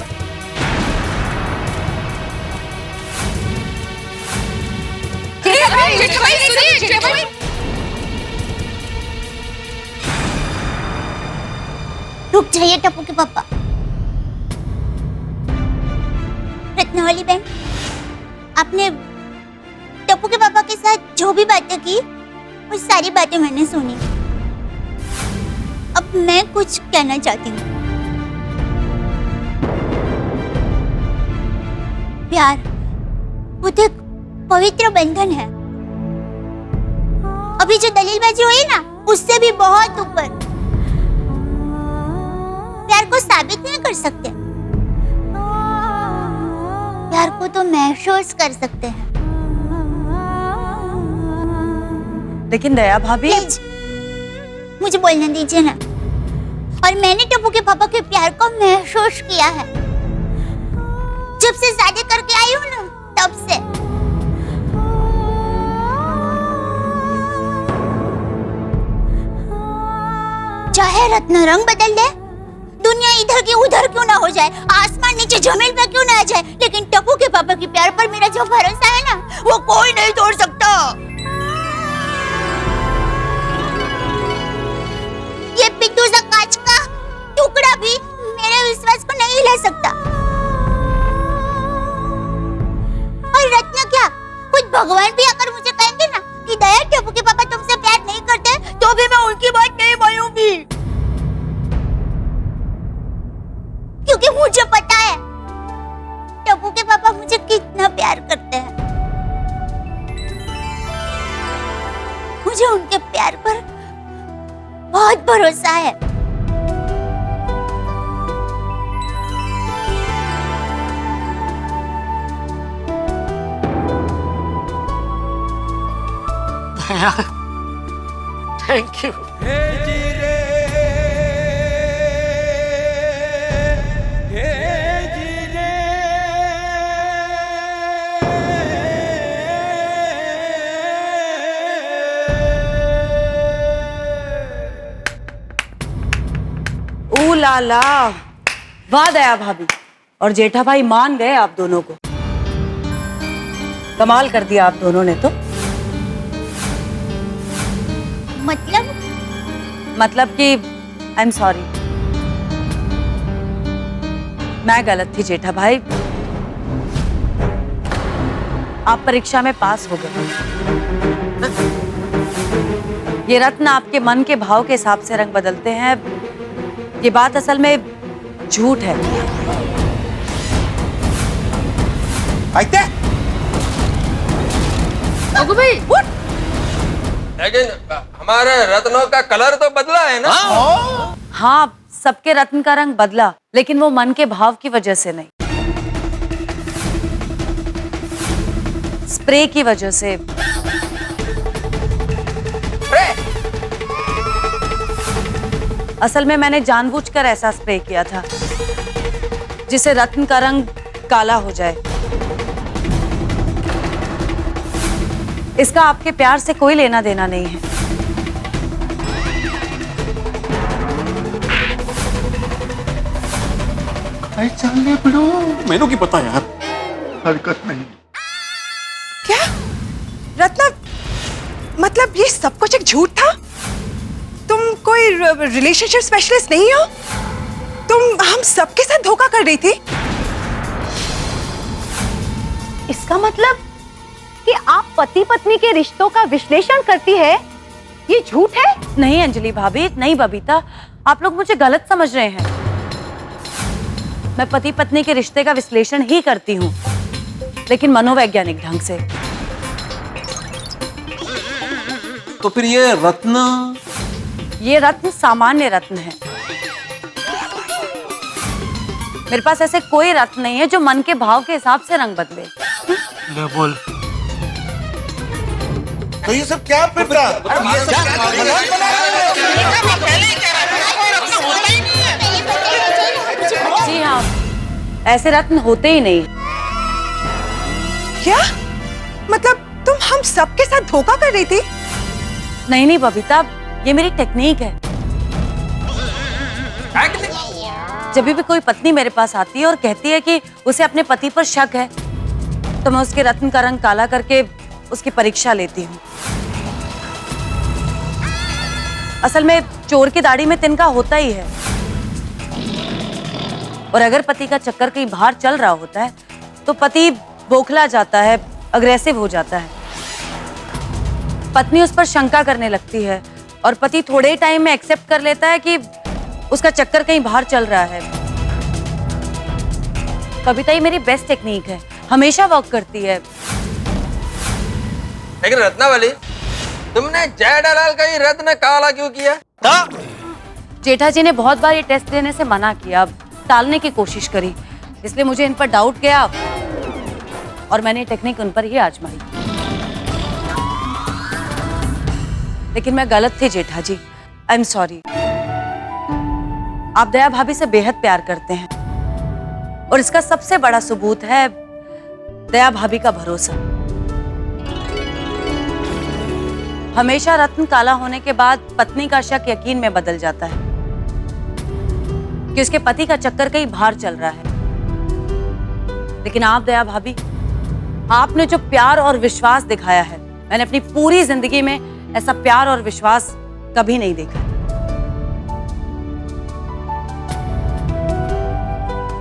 रुक जाइए टप्पू के पापा। रत्नावली बहन, आपने टप्पू के पापा के साथ जो भी बातें की वो सारी बातें मैंने सुनी। अब मैं कुछ कहना चाहती हूँ। प्यार वो तो एक पवित्र बंधन है। अभी जो दलीलबाजी हुई ना, उससे भी बहुत ऊपर। प्यार को साबित नहीं कर सकते, प्यार को तो महसूस कर सकते हैं। लेकिन दया भाभी, प्लीज मुझे बोलने दीजिए ना। और मैंने टप्पू के पापा के प्यार को महसूस किया है जब से शादी करके आई हूँ ना, तब से। चाहे रत्न रंग बदल दे, दुनिया इधर की उधर क्यों ना हो जाए, आसमान नीचे जमीन पे क्यों ना आ जाए, लेकिन टप्पू के पापा के प्यार पर मेरा जो भरोसा है ना, वो कोई नहीं तोड़ सकता। ये पिट्टू सा कांच का टुकड़ा भी मेरे विश्वास को नहीं हिला सकता। और रत्न क्या, कुछ भगवान भी अगर मुझे कहेंगे ना कि दया टप्पू के पापा तुमसे प्यार नहीं करते, तो भी मैं उनकी बात नहीं मानूंगी, क्योंकि मुझे पता है टप्पू के पापा मुझे कितना प्यार करते हैं। मुझे उनके प्यार पर बहुत भरोसा है। Thank you. ला, वाह दया भाभी और जेठा भाई मान गए आप दोनों को। कमाल कर दिया आप दोनों ने तो। मतलब कि आई एम सॉरी, मैं गलत थी जेठा भाई। आप परीक्षा में पास हो गए। ये रत्न आपके मन के भाव के हिसाब से रंग बदलते हैं। ये बात असल में झूठ है। लेकिन हमारे रत्नों का कलर तो बदला है ना? हाँ, सबके रत्न का रंग बदला, लेकिन वो मन के भाव की वजह से नहीं, स्प्रे की वजह से। असल में मैंने जानबूझकर ऐसा स्प्रे किया था जिससे रत्न का रंग काला हो जाए। इसका आपके प्यार से कोई लेना देना नहीं है। पहचान बिड़ू, मेनू की पता यार। हरकत नहीं। क्या रत्ना, मतलब ये सब कुछ एक झूठ था? तुम कोई रिलेशनशिप स्पेशलिस्ट नहीं हो? तुम हम सबके साथ धोखा कर रही थी? इसका मतलब कि आप पति पत्नी के रिश्तों का विश्लेषण करती है, ये झूठ है? नहीं अंजलि भाभी, नहीं बबीता, आप लोग मुझे गलत समझ रहे हैं। मैं पति पत्नी के रिश्ते का विश्लेषण ही करती हूँ, लेकिन मनोवैज्ञानिक ढंग से। तो फिर ये रत्न सामान्य रत्न है। मेरे पास ऐसे कोई रत्न नहीं है जो मन के भाव के हिसाब से रंग बदले। ले बोल। तो ये सब क्या फिर था? जी हाँ, ऐसे रत्न होते ही नहीं। क्या मतलब तुम हम सबके साथ धोखा कर रही थी? नहीं बबीता, ये मेरी टेक्निक है। जब भी कोई पत्नी मेरे पास आती है और कहती है कि उसे अपने पति पर शक है, तो मैं उसके रत्न का रंग काला करके उसकी परीक्षा लेती हूँ। असल में चोर की दाढ़ी में तिनका होता ही है, और अगर पति का चक्कर कहीं बाहर चल रहा होता है तो पति बौखला जाता है, अग्रेसिव हो जाता है। पत्नी उस पर शंका करने लगती है और पति थोड़े टाइम में एक्सेप्ट कर लेता है कि उसका चक्कर कहीं बाहर चल रहा है। कविता ही मेरी बेस्ट टेक्निक है, हमेशा वर्क करती है। लेकिन रत्नावली, तुमने जेठालाल का ही रत्न काला क्यों किया? जेठा जी ने बहुत बार ये टेस्ट देने से मना किया, टालने की कोशिश करी, इसलिए मुझे इन पर डाउट गया और मैंने टेक्निक उन पर ही आजमाई। लेकिन मैं गलत थी जेठा जी, आई एम सॉरी। आप दया भाभी से बेहद प्यार करते हैं और इसका सबसे बड़ा सबूत है दया भाभी का भरोसा। हमेशा रत्न काला होने के बाद पत्नी का शक यकीन में बदल जाता है कि उसके पति का चक्कर कहीं बाहर चल रहा है। लेकिन आप दया भाभी, आपने जो प्यार और विश्वास दिखाया है, मैंने अपनी पूरी जिंदगी में ऐसा प्यार और विश्वास कभी नहीं देखा।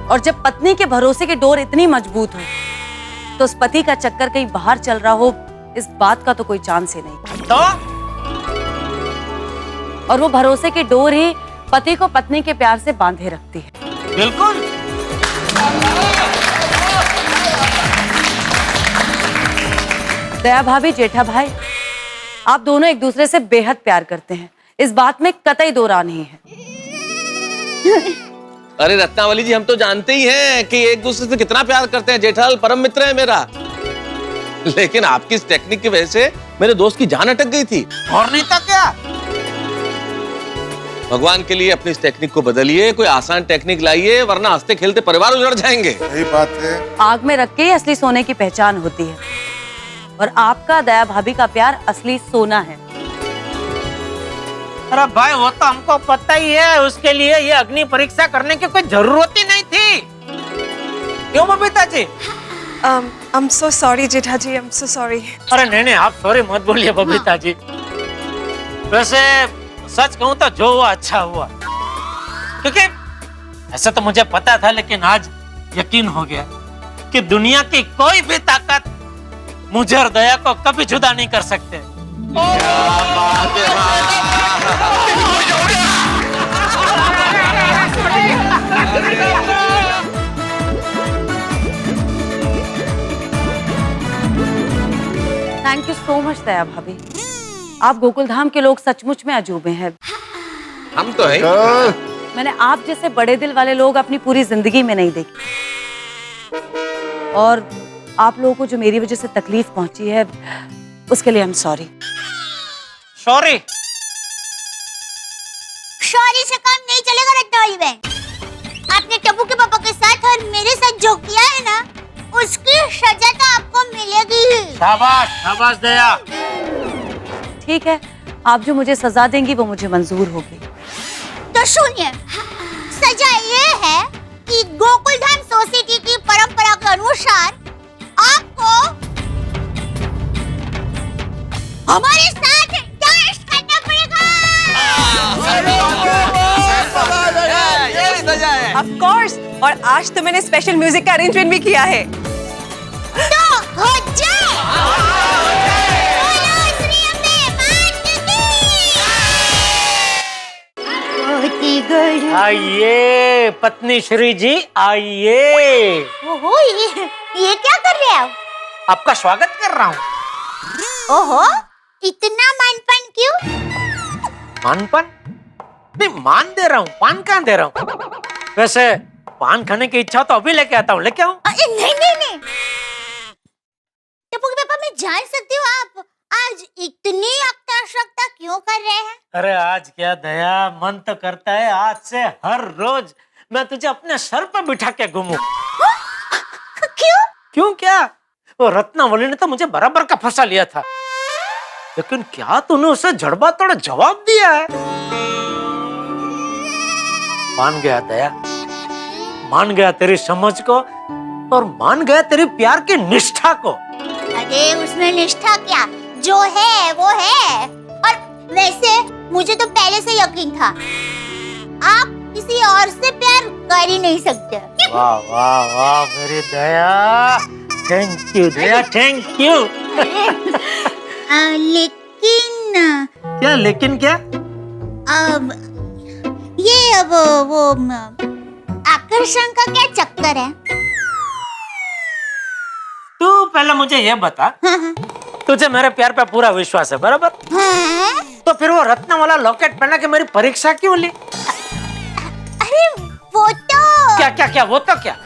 और जब पत्नी के भरोसे की डोर इतनी मजबूत हो तो उस पति का चक्कर कहीं बाहर चल रहा हो, इस बात का तो कोई चांस ही नहीं। तो और वो भरोसे की डोर ही पति को पत्नी के प्यार से बांधे रखती है। बिल्कुल। दया भाभी, जेठा भाई, आप दोनों एक दूसरे से बेहद प्यार करते हैं, इस बात में कतई दो राय नहीं है। अरे रत्नावली जी, हम तो जानते ही हैं कि एक दूसरे से कितना प्यार करते हैं। जेठालाल परम मित्र है मेरा, लेकिन आपकी इस टेक्निक की वजह से मेरे दोस्त की जान अटक गई थी। और नहीं तो क्या? भगवान के लिए अपनी इस टेक्निक को बदलिए, कोई आसान टेक्निक लाइए, वरना हंसते खेलते परिवार उजड़ जाएंगे। सही बात है। आग में रख के ही असली सोने की पहचान होती है, और आपका दया भाभी का प्यार असली सोना है। अरे भाई वो तो हमको पता ही है, उसके लिए ये अग्नि परीक्षा करने की कोई जरूरत ही नहीं थी। क्यों Babita ji? I'm so sorry Jetha ji, I'm so sorry। अरे नहीं आप सॉरी मत बोलिए बबीता जी। वैसे सच कहूं तो जो हुआ अच्छा हुआ, क्योंकि ऐसा तो मुझे पता था, लेकिन आज यकीन हो गया कि दुनिया की कोई भी ताकत मुझे और दया को कभी जुदा नहीं कर सकते। थैंक यू सो मच दया भाभी। आप गोकुलधाम के लोग सचमुच में अजूबे हैं। हम तो है। मैंने आप जैसे बड़े दिल वाले लोग अपनी पूरी जिंदगी में नहीं देखे, और आप लोगों को जो मेरी वजह से तकलीफ पहुंची है उसके लिए I am sorry. Sorry? Sorry से काम नहीं चलेगा रत्नावली बहन। आपने टप्पू के पापा के साथ और मेरे साथ जो किया है ना, उसकी सजा तो आपको मिलेगी ही। शाबाश शाबाश दया। ठीक है, आप जो मुझे सजा देंगी वो मुझे मंजूर होगी। तो सुनिए, सजा ये है कि गोकुलधाम सोसाइटी की परंपरा के अनुसार आपको हमारे साथ डांस करना पड़ेगा। Of course, और आज तो मैंने स्पेशल म्यूजिक का अरेंजमेंट भी किया है। तो हो जाए। बोलो श्री अम्बे मात की। आइए पत्नी श्री जी, आइए। ओहो, ये क्या कर रहे हो? आपका स्वागत कर रहा हूँ। ओहो, इतना मानपन क्यों? मानपन? नहीं, मान दे रहा हूँ, पान कहाँ दे रहा हूँ। वैसे पान खाने की इच्छा तो अभी लेके आता हूँ, लेके आऊँ? नहीं। टप्पू के पापा, मैं जान सकती हूँ आप आज इतनी आकर्षकता क्यों कर रहे हैं? अरे आज क्या दया, मन तो करता है आज से हर रोज मैं तुझे अपने सर पर बिठा के घूमूं। क्यों? क्यों क्या? वो रत्नावली ने तो मुझे बराबर का फंसा लिया था, लेकिन क्या तूने उसे जड़बा तोड़ जवाब दिया है? मान गया दया, मान गया तेरी समझ को, और मान गया तेरी प्यार की निष्ठा को। अरे उसमें निष्ठा क्या, जो है वो है। और वैसे मुझे तो पहले से यकीन था, आप किसी और से प्यार कर ही नहीं सकते। वाह वाह वाह मेरी Daya, thank you Daya, thank you. लेकिन क्या लेकिन क्या? अब ये वो आकर्षण का क्या चक्कर है? तू पहले मुझे ये बता, तुझे मेरे प्यार पे पूरा विश्वास है बराबर? तो फिर वो रत्न वाला लॉकेट पहना के मेरी परीक्षा क्यों ली? अरे वो तो क्या वो तो क्या?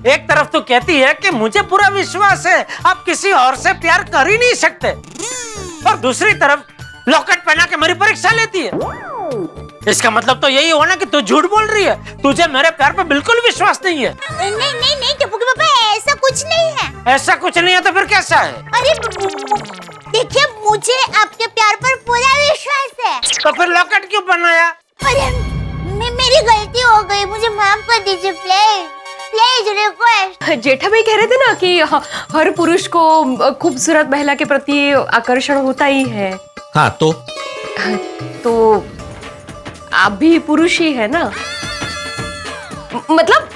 एक तरफ तू कहती है कि मुझे पूरा विश्वास है, आप किसी और से प्यार कर ही नहीं सकते, और दूसरी तरफ लॉकेट पहना के मेरी परीक्षा लेती है। इसका मतलब तो यही हुआ ना कि तू झूठ बोल रही है, तुझे मेरे प्यार पे बिल्कुल विश्वास नहीं है। नहीं टप्पू के पापा, ऐसा कुछ नहीं है। ऐसा कुछ नहीं है तो फिर कैसा है? अरे देखिए, मुझे आपके प्यार पर पूरा विश्वास है। तो फिर लॉकेट क्यों बनाया? अरे मेरी गलती हो गई, मुझे माफ कर दीजिए प्लीज रिक्वेस्ट। जेठा भाई कह रहे थे ना कि हर पुरुष को खूबसूरत महिला के प्रति आकर्षण होता ही है। हाँ तो आप भी पुरुष ही है ना? मतलब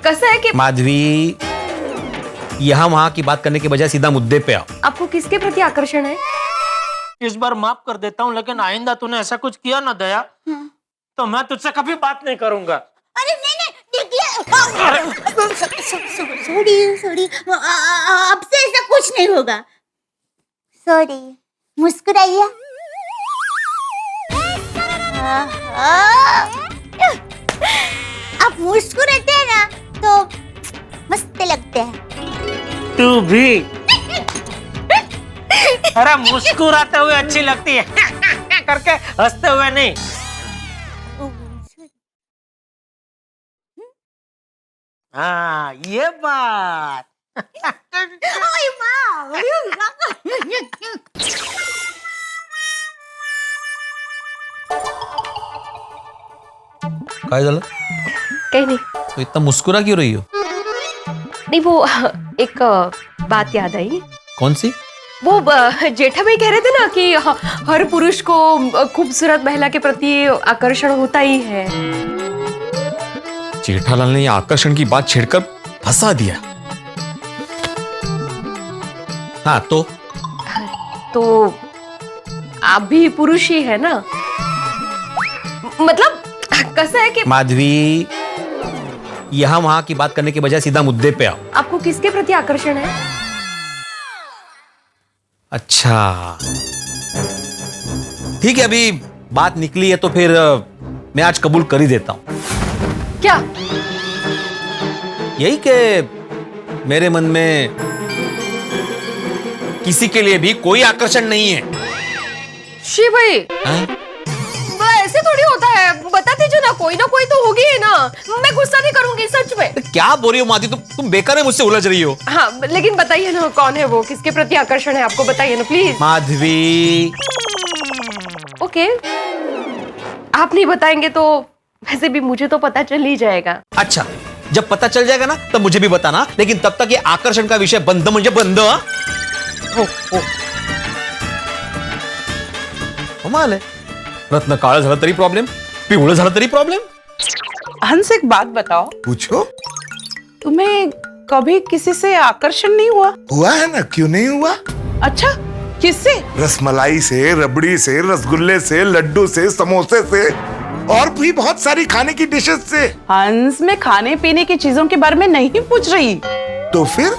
कैसा है कि माधवी, यहाँ वहाँ की बात करने के बजाय सीधा मुद्दे पे आओ। आपको किसके प्रति आकर्षण है? इस बार माफ कर देता हूँ, लेकिन आइंदा तूने ऐसा कुछ किया ना दया, तो मैं तुझसे कभी बात नहीं करूंगा। अरे नहीं देखिए, सॉरी, आपसे ऐसा कुछ नहीं होगा। सॉरी, मुस्कुराइए। आप मुस्कुराते हैं ना तो मस्त लगते हैं। तू भी। अरे मुस्कुराते हुए अच्छी लगती है करके हंसते हुए नहीं। हाँ ये बात। काय झालं? कहीं नहीं। तो इतना मुस्कुरा क्यों रही हो? नहीं वो एक बात याद आई। कौन सी? वो जेठा भाई कह रहे थे ना कि हर पुरुष को खूबसूरत महिला के प्रति आकर्षण होता ही है। जेठालाल ने ये आकर्षण की बात छेड़कर फंसा दिया। हाँ तो आप भी पुरुष ही है ना? मतलब कैसा है कि माधवी, यहाँ वहां की बात करने के बजाय सीधा मुद्दे पे आओ। आपको किसके प्रति आकर्षण है? अच्छा ठीक है, अभी बात निकली है तो फिर मैं आज कबूल कर ही देता हूं। क्या? यही कि मेरे मन में किसी के लिए भी कोई आकर्षण नहीं है। शिव भाई, हाँ? ऐसे थोड़ी होता है, बता दीजिए ना कोई तो होगी है ना। मैं गुस्सा नहीं करूंगी सच में। क्या बोल रही हो माधवी, तुम बेकार है मुझसे उलझ रही हो। हाँ लेकिन बताइए ना कौन है वो, किसके प्रति आकर्षण है आपको, बताइए ना प्लीज। माधवी। ओके, आप नहीं बताएंगे तो वैसे भी मुझे तो पता चल ही जाएगा। अच्छा, जब पता चल जाएगा ना तब मुझे भी बताना, लेकिन तब तक ये आकर्षण का विषय बंद म्हणजे बंद। कमाल आहे, रत्न काळ झालं तरी प्रॉब्लेम, पिवळं झालं तरी प्रॉब्लेम। हंस एक बात बताओ, पूछो। तुम्हें कभी किसी से आकर्षण नहीं हुआ? हुआ है ना, क्यों नहीं हुआ? अच्छा, किससे? रसमलाई से, रबड़ी से, रसगुल्ले से, लड्डू से, समोसे से और भी बहुत सारी खाने की डिशेस से। हंस, मैं खाने पीने की चीजों के बारे में नहीं पूछ रही। तो फिर?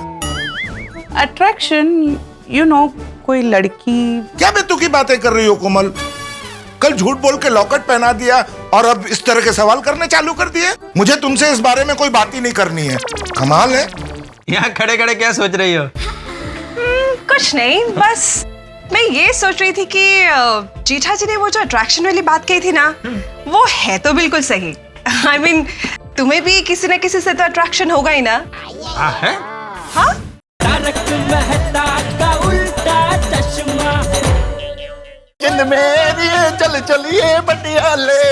अट्रैक्शन, यू नो, कोई लड़की। क्या बेतु की बातें कर रही हो कोमल? कल झूठ बोल के लॉकेट पहना दिया और अब इस तरह के सवाल करने चालू कर दिए। मुझे तुमसे इस बारे में कोई बात ही नहीं करनी है। कमाल है। यहाँ खड़े खड़े क्या सोच रही हो? कुछ नहीं, बस मैं ये सोच रही थी कि जीठा जी ने वो जो अट्रैक्शन वाली बात कही थी ना, वो है तो बिल्कुल सही। I mean, तुम्हें भी किसी न किसी से तो अट्रैक्शन होगा ही ना? है? हाँ? तारक मेहता का उल्टा चश्मा। जिंद मेरी चल चलिए पटियाले,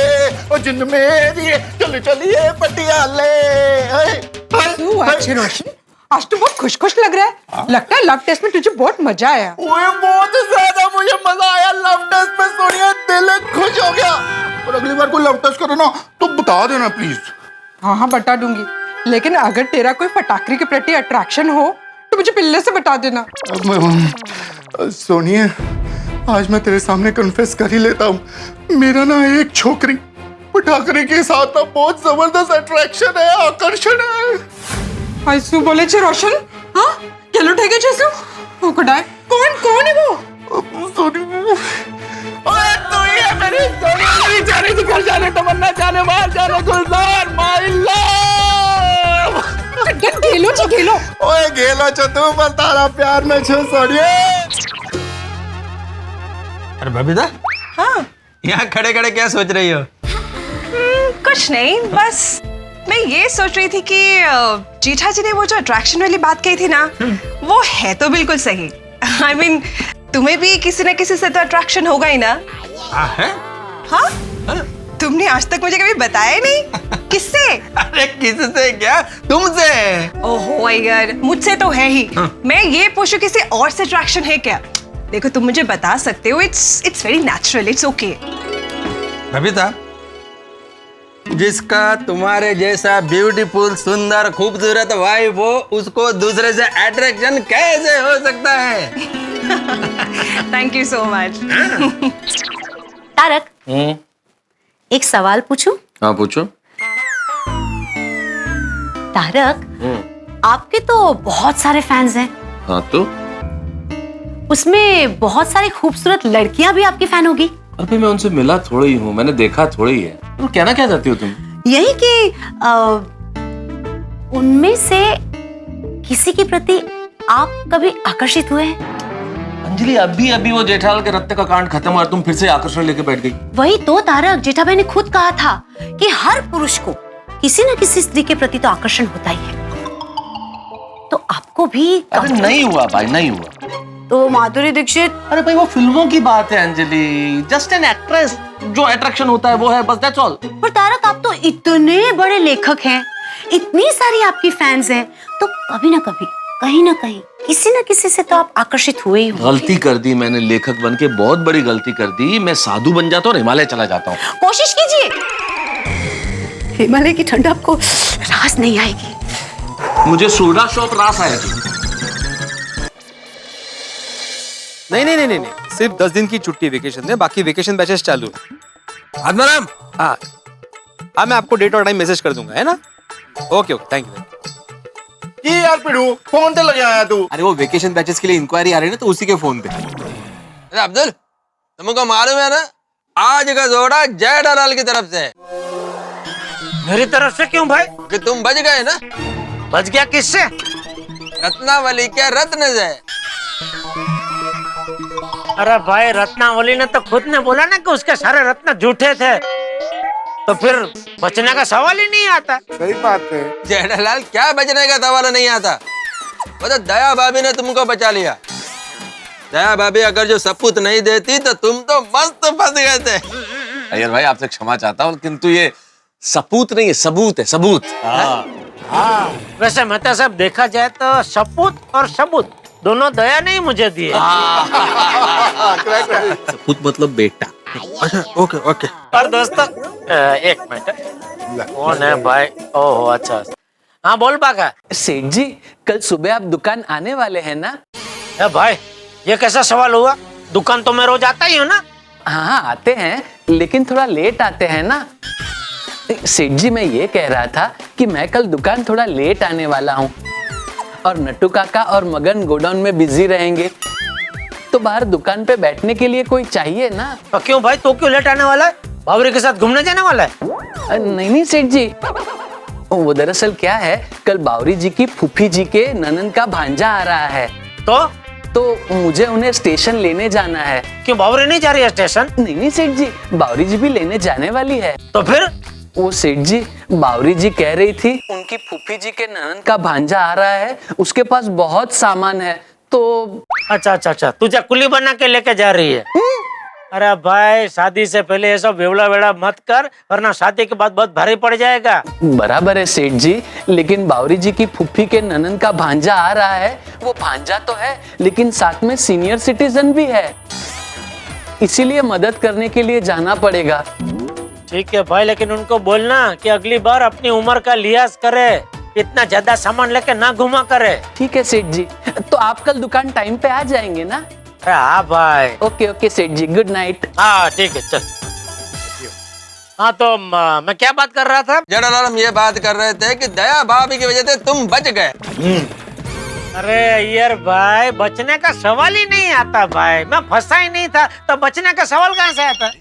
ओ जिंद मेरी चल चलिए पटियाले। अच्छे रोशन, आज तो बहुत खुश खुश लग रहा है। लगता है लव टेस्ट में तुझे बहुत मजा आया। बहुत ज्यादा मुझे मजा आया लव टेस्ट में। सोनिया, दिल खुश हो गया। और अगली बार कोई लव टेस्ट करे ना तो बता देना प्लीज। हाँ बता दूंगी, लेकिन अगर तेरा कोई फटाकरी के प्रति अट्रैक्शन हो तो मुझे पहले से बता देना। सोनिया, आज मैं तेरे सामने कन्फेस कर ही लेता हूँ। मेरा ना एक छोकरी पटाखरे के साथ ना बहुत जबरदस्त अट्रैक्शन है, आकर्षण है। ऐसू बोले छे रोशन? हाँ, चलो ठीक है जैसू। वो कौन कौन है वो? ओए तू ही है मेरी सोनिया, मेरी जाने की घर जाने तमन्ना, जाने बाहर जाने गुलजार, माय लव। गेलो छे गेलो। ओए गेलो छे तू, पर तारा प्यार में छे सोनिया। अरे बबीता, हाँ? यहाँ खड़े खड़े क्या सोच रही हो? कुछ नहीं, बस मैं ये सोच रही थी कि जीठा जी ने वो जो अट्रैक्शन वाली बात कही थी ना, वो है तो बिल्कुल सही। I mean, तुम्हें भी किसी न किसी से तो अट्रैक्शन होगा ही ना? है? हाँ? तुमने आज तक मुझे कभी बताया नहीं। किससे? अरे किससे क्या, तुमसे। ओहो यार, मुझसे तो है ही। मैं ये पूछूं किसी और से अट्रैक्शन है क्या? देखो तुम मुझे बता सकते हो, it's very natural, it's okay. Babita, जिसका तुम्हारे जैसा ब्यूटीफुल, सुंदर, खूबसूरत वाइफ हो, उसको दूसरे से अट्रैक्शन कैसे हो सकता है? Thank you so much. Tarak, एक सवाल पूछूं? हाँ पूछो। तारक, आपके तो बहुत सारे फैंस हैं। हाँ तो उसमें बहुत सारी खूबसूरत लड़कियां भी आपकी फैन होगी। अभी मैं उनसे मिला थोड़ी हूँ, मैंने देखा थोड़ी है। तुम कहना क्या चाहती हो तुम? यही कि उनमें से किसी के प्रति आप कभी आकर्षित हुए हैं? अंजलि, अभी अभी वो जेठालाल के रत्न का कांड खत्म हुआ, तुम फिर से आकर्षण लेके बैठ गई। वही तो तारक, जेठा भाई ने खुद कहा था कि हर पुरुष को किसी न किसी स्त्री के प्रति तो आकर्षण होता ही है। तो आपको भी? अरे नहीं हुआ भाई, नहीं हुआ। तो माधुरी दीक्षित? अरे भाई वो फिल्मों की बात है अंजलि, जस्ट एन एक्ट्रेस। जो अट्रैक्शन होता है वो है, बस दैट्स ऑल। पर तारक, आप तो इतने बड़े लेखक हैं, इतनी सारी आपकी फैंस हैं, तो कभी ना कभी, कहीं ना कहीं, किसी ना किसी से तो आप आकर्षित हुए ही होंगे। गलती कर दी मैंने, लेखक बन के बहुत बड़ी गलती कर दी। मैं साधु बन जाता हूँ और हिमालय चला जाता हूँ। कोशिश कीजिए, हिमालय की ठंड आपको रास नहीं आएगी। मुझे सोडा शॉप रास आएगी। नहीं, सिर्फ 10 दिन की छुट्टी वेकेशन है, बाकी वेकेशन बैचेस चालू है। आत्माराम, हाँ, मैं आपको डेट और टाइम मैसेज कर दूंगा, है ना? Okay, thank you. ये यार पिड़ू, फोन पे लगे आया तू। अरे वो वेकेशन बैचेस के लिए इंक्वायरी आ रही है ना, तो उसी के फोन पे। अरे अब्दुल, तुमको मालूम है ना, आज का जोड़ा जय दलाल की तरफ से है। मेरी तरफ से क्यों भाई? कि तुम बच गए ना। बच गया किससे? रत्नावली के रत्न से। अरे भाई, रत्नावली ने तो खुद ने बोला ना कि उसके सारे रत्न झूठे थे, तो फिर बचने का सवाल ही नहीं आता। सही बात है। जय दलाल, क्या बचने का सवाल नहीं आता? वो तो दया भाभी ने तुमको बचा लिया। दया भाभी अगर जो सपूत नहीं देती तो तुम तो मस्त फंस गए थे। अय्यर भाई, आपसे क्षमा चाहता हूँ, किंतु ये सपूत नहीं है, सबूत है, सबूत। वैसे मेहता साहब, देखा जाए तो सपूत और सबूत दोनों दया नहीं मुझे दिए। सपूत मतलब बेटा। अच्छा, ओके। और दोस्तों, एक मिनट, कौन है भाई? ओह अच्छा, हाँ बोल पाका। सेठ जी, कल सुबह आप दुकान आने वाले हैं ना? भाई, ये कैसा सवाल हुआ? दुकान तो मैं रोज आता ही हूँ ना। हाँ, आते हैं, लेकिन थोड़ा लेट आते हैं ना। सेठ जी, मैं ये कह रहा था कि मैं कल दुकान थोड़ा लेट आने वाला हूँ, और नट्टू काका और मगन गोडाउन में बिजी रहेंगे, तो बाहर दुकान पे बैठने के लिए कोई चाहिए ना। तो क्यों भाई, तो क्यों लेट आने वाला है? बाबरी के साथ घूमने जाने वाला है? नहीं सेठ जी, वो दरअसल क्या है, कल बावरी जी की फूफी जी के ननन का भांजा आ रहा है, तो मुझे उन्हें स्टेशन लेने जाना है। क्यों, बावरी नहीं जा रही है स्टेशन? नहीं सेठ जी, बावरी जी भी लेने जाने वाली है। तो फिर? वो सेठ जी, बावरी जी कह रही थी उनकी फूफी जी के ननन का भांजा आ रहा है, उसके पास बहुत सामान है, तो। अच्छा, तुझे कुली बना के लेके जा रही है? अरे भाई, शादी से पहले ये सब वेवड़ा वेड़ा मत कर, वरना शादी के बाद बहुत भारी पड़ जाएगा। बराबर है सेठ जी, लेकिन बावरी जी की फूफी के ननन का भांजा आ रहा है। वो भांजा तो है, लेकिन साथ में सीनियर सिटीजन भी है, इसीलिए मदद करने के लिए जाना पड़ेगा। ठीक है भाई, लेकिन उनको बोलना कि अगली बार अपनी उम्र का लिहाज करे, इतना ज्यादा सामान लेके ना घुमा करे। ठीक है सेठ जी, तो आप कल दुकान टाइम पे आ जाएंगे ना? हाँ भाई। ओके सेठ जी, गुड नाइट। हाँ ठीक है, चल। हाँ तो मैं क्या बात कर रहा था? जय दलाल, हम ये बात कर रहे थे कि दया भाभी की वजह से तुम बच गए। अरे यार भाई, बचने का सवाल ही नहीं आता भाई, मैं फंसा ही नहीं था, तो बचने का सवाल कहाँ से आता?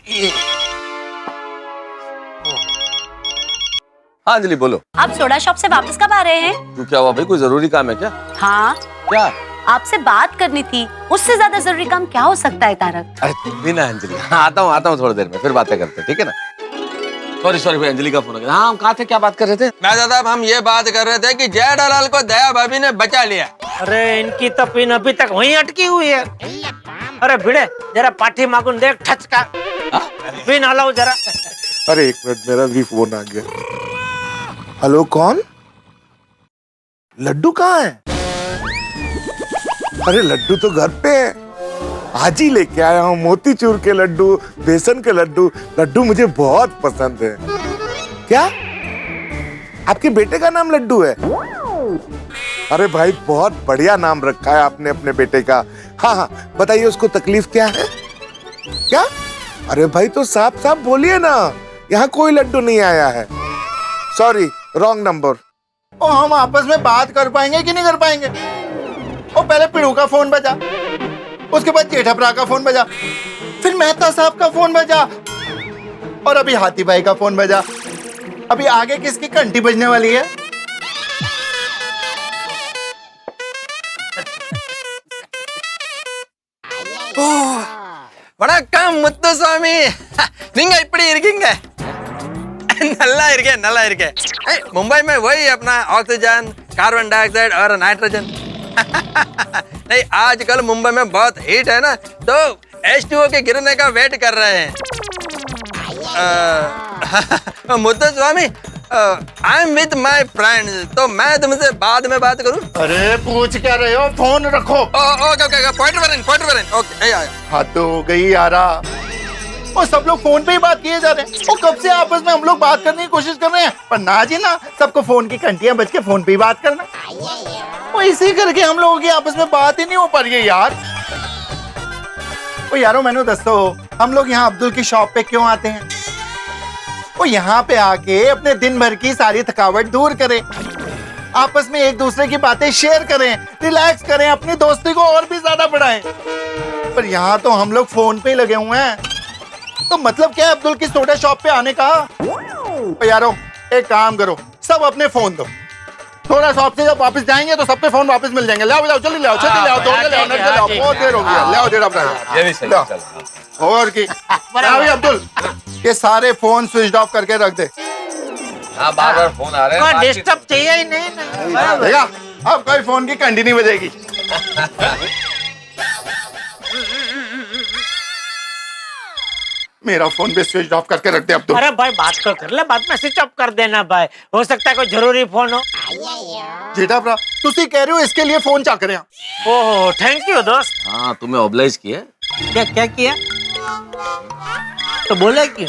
हाँ अंजलि, बोलो। आप सोडा शॉप से वापस कब आ रहे हैं? क्यों, क्या हुआ भाई, कोई जरूरी काम है क्या? हाँ, क्या? आपसे बात करनी थी, उससे ज्यादा जरूरी काम क्या हो सकता है तारक? अरे तुम भी ना अंजलि, हाँ, आता हूँ थोड़ी देर में, फिर बातें करते हैं, ठीक है ना? सॉरी भाई, अंजलि का फोन आ गया। हाँ, हम कहाँ थे, क्या बात कर रहे थे? मैं साहब, हम ये बात कर रहे थे कि जय दलाल को दया भाभी ने बचा लिया। अरे इनकी तो पिन अभी तक वहीं अटकी हुई है। अरे भिड़े, जरा पाठी मागुन देख, ठचका पिन हलाओ जरा। अरे एक मिनट, मेरा भी फोन आ गया। हेलो, कौन? लड्डू कहाँ है? अरे लड्डू तो घर पे है, आज ही लेके आया हूँ। मोतीचूर के लड्डू, बेसन के लड्डू। लड्डू मुझे बहुत पसंद है। क्या आपके बेटे का नाम लड्डू है? अरे भाई, बहुत बढ़िया नाम रखा है आपने अपने बेटे का। हाँ, बताइए उसको तकलीफ क्या है? क्या? अरे भाई, तो साफ साफ बोलिए ना, यहाँ कोई लड्डू नहीं आया है। Sorry, wrong number. ओ, हम आपस में बात कर पाएंगे कि नहीं कर पाएंगे? ओ, पहले पिड़ू का फोन बजा, उसके बाद जेठाभरा का फोन बजा, फिर मेहता साहब का फोन बजा, और अभी हाथी भाई का फोन बजा। अभी आगे किसकी घंटी बजने वाली है? வணக்கம் முத்துசாமி. நீங்க இப்படி இருக்கீங்க? நல்லா இருக்கேன். मुंबई में वही अपना ऑक्सीजन, कार्बन डाइऑक्साइड और नाइट्रोजन। नहीं, आजकल मुंबई में बहुत हीट है ना, तो H2O के गिरने का वेट कर रहे हैं। मुद्दा Swami, I am with my friends, तो मैं तुमसे बाद में बात करूं? अरे पूछ क्या रहे हो, फोन रखो। Okay okay, point one okay, आया। हद हो गई यारा, और सब लोग फोन पे ही बात किए जा रहे हैं। और कब से आपस में हम लोग बात करने की कोशिश कर रहे हैं, पर ना जी ना, सबको फोन की घंटियां बज के फोन पे ही बात करना। और इसी करके हम लोगों की आपस में बात ही नहीं हो पा रही है यार। ओ यारो मैंने दसो, हम लोग यहाँ अब्दुल की शॉप पे क्यों आते हैं? वो यहाँ पे आके अपने दिन भर की सारी थकावट दूर करें, आपस में एक दूसरे की बातें शेयर करें, रिलैक्स करें, अपनी दोस्ती को और भी ज्यादा बढ़ाएं। पर यहाँ तो हम लोग फोन पे ही लगे हुए हैं। तो मतलब क्या है अब्दुल की सोडा शॉप पे आने का? ओ यारो एक काम करो, सब अपने फोन दो, थोड़ा शॉप से जब वापस जाएंगे तो सबके फोन वापस मिल जाएंगे। लाओ लाओ जल्दी लाओ, जल्दी लाओ, दौड़ के लाओ, नट के लाओ, बहुत देर हो गई। लाओ देर अपना, ये भी सही चल। और की अब्दुल, ये सारे फोन स्विच ऑफ करके रख दे। हाँ, बार-बार फोन आ रहे हैं। डिस्टर्ब चाहिए ही नहीं ना। देखा, अब कोई फोन की घंटी नहीं बजेगी। मेरा फोन भी स्विच ऑफ करके रख दे अब्दुल। अरे भाई बात तो कर ले, बाद में स्विच ऑफ कर देना भाई, हो सकता है कोई जरूरी फोन हो। जेठा भरा, तुसी कह रहे हो इसके लिए फोन चा करे? ओह थैंक यू दोस्त। हाँ, तुम्हें ऑब्लाइज किया। क्या क्या किया? तो बोला क्यों?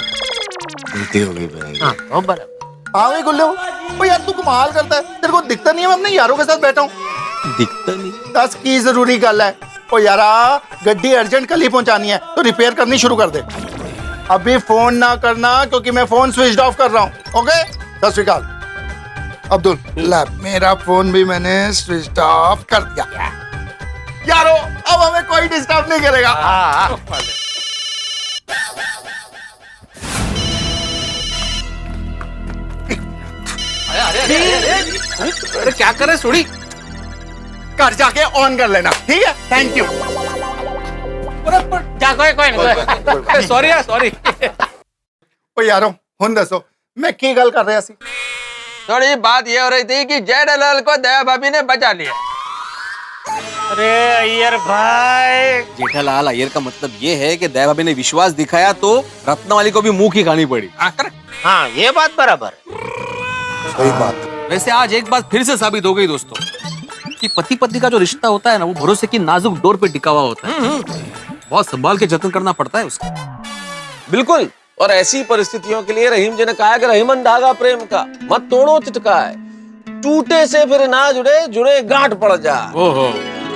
गलती हो गई भाई। हाँ बराबर। हाँ भाई गुल्लू, ओ यार तू कमाल करता है, तेरे को दिखता नहीं है मैं अपने यारों के साथ बैठा हूँ? दिखता नहीं। दस की जरूरी गल है। ओ यारा, गड्डी अर्जेंट कल ही पहुंचानी है तो रिपेयर करनी शुरू कर दे। अभी फोन ना करना क्योंकि मैं फोन स्विच ऑफ कर रहा हूँ। ओके, सत श्री अकाल। अब्दुल ला, मेरा फोन भी मैंने स्विच ऑफ कर दिया। यारो अब हमें कोई डिस्टर्ब नहीं करेगा। अरे क्या कर रहे सोड़ी? घर जाके ऑन कर लेना, ठीक है? Thank you. जा कोई सॉरी यार, सॉरी। ओ यारो हुन दसो मैं की गल कर रहा सी? थोड़ी बात ये हो रही थी कि जेठालाल को दया भाभी ने बचा लिया। अरे अय्यर भाई, जेठालाल अय्यर का मतलब ये है कि दया भाभी ने विश्वास दिखाया तो रत्नावली को भी मुंह की खानी पड़ी। हाँ ये बात बराबर। सही बात। वैसे आज एक बात फिर से साबित हो गई दोस्तों कि पति पत्नी का जो रिश्ता होता है ना, वो भरोसे की नाजुक डोर पे टिका हुआ होता है। बहुत संभाल के जतन करना पड़ता है उसका। बिल्कुल, और ऐसी परिस्थितियों के लिए रहीम जी ने कहा कि रहीमन धागा प्रेम का मत तोड़ो चिटकाए, टूटे से फिर ना जुड़े, जुड़े गांठ पड़ जा। ओहो,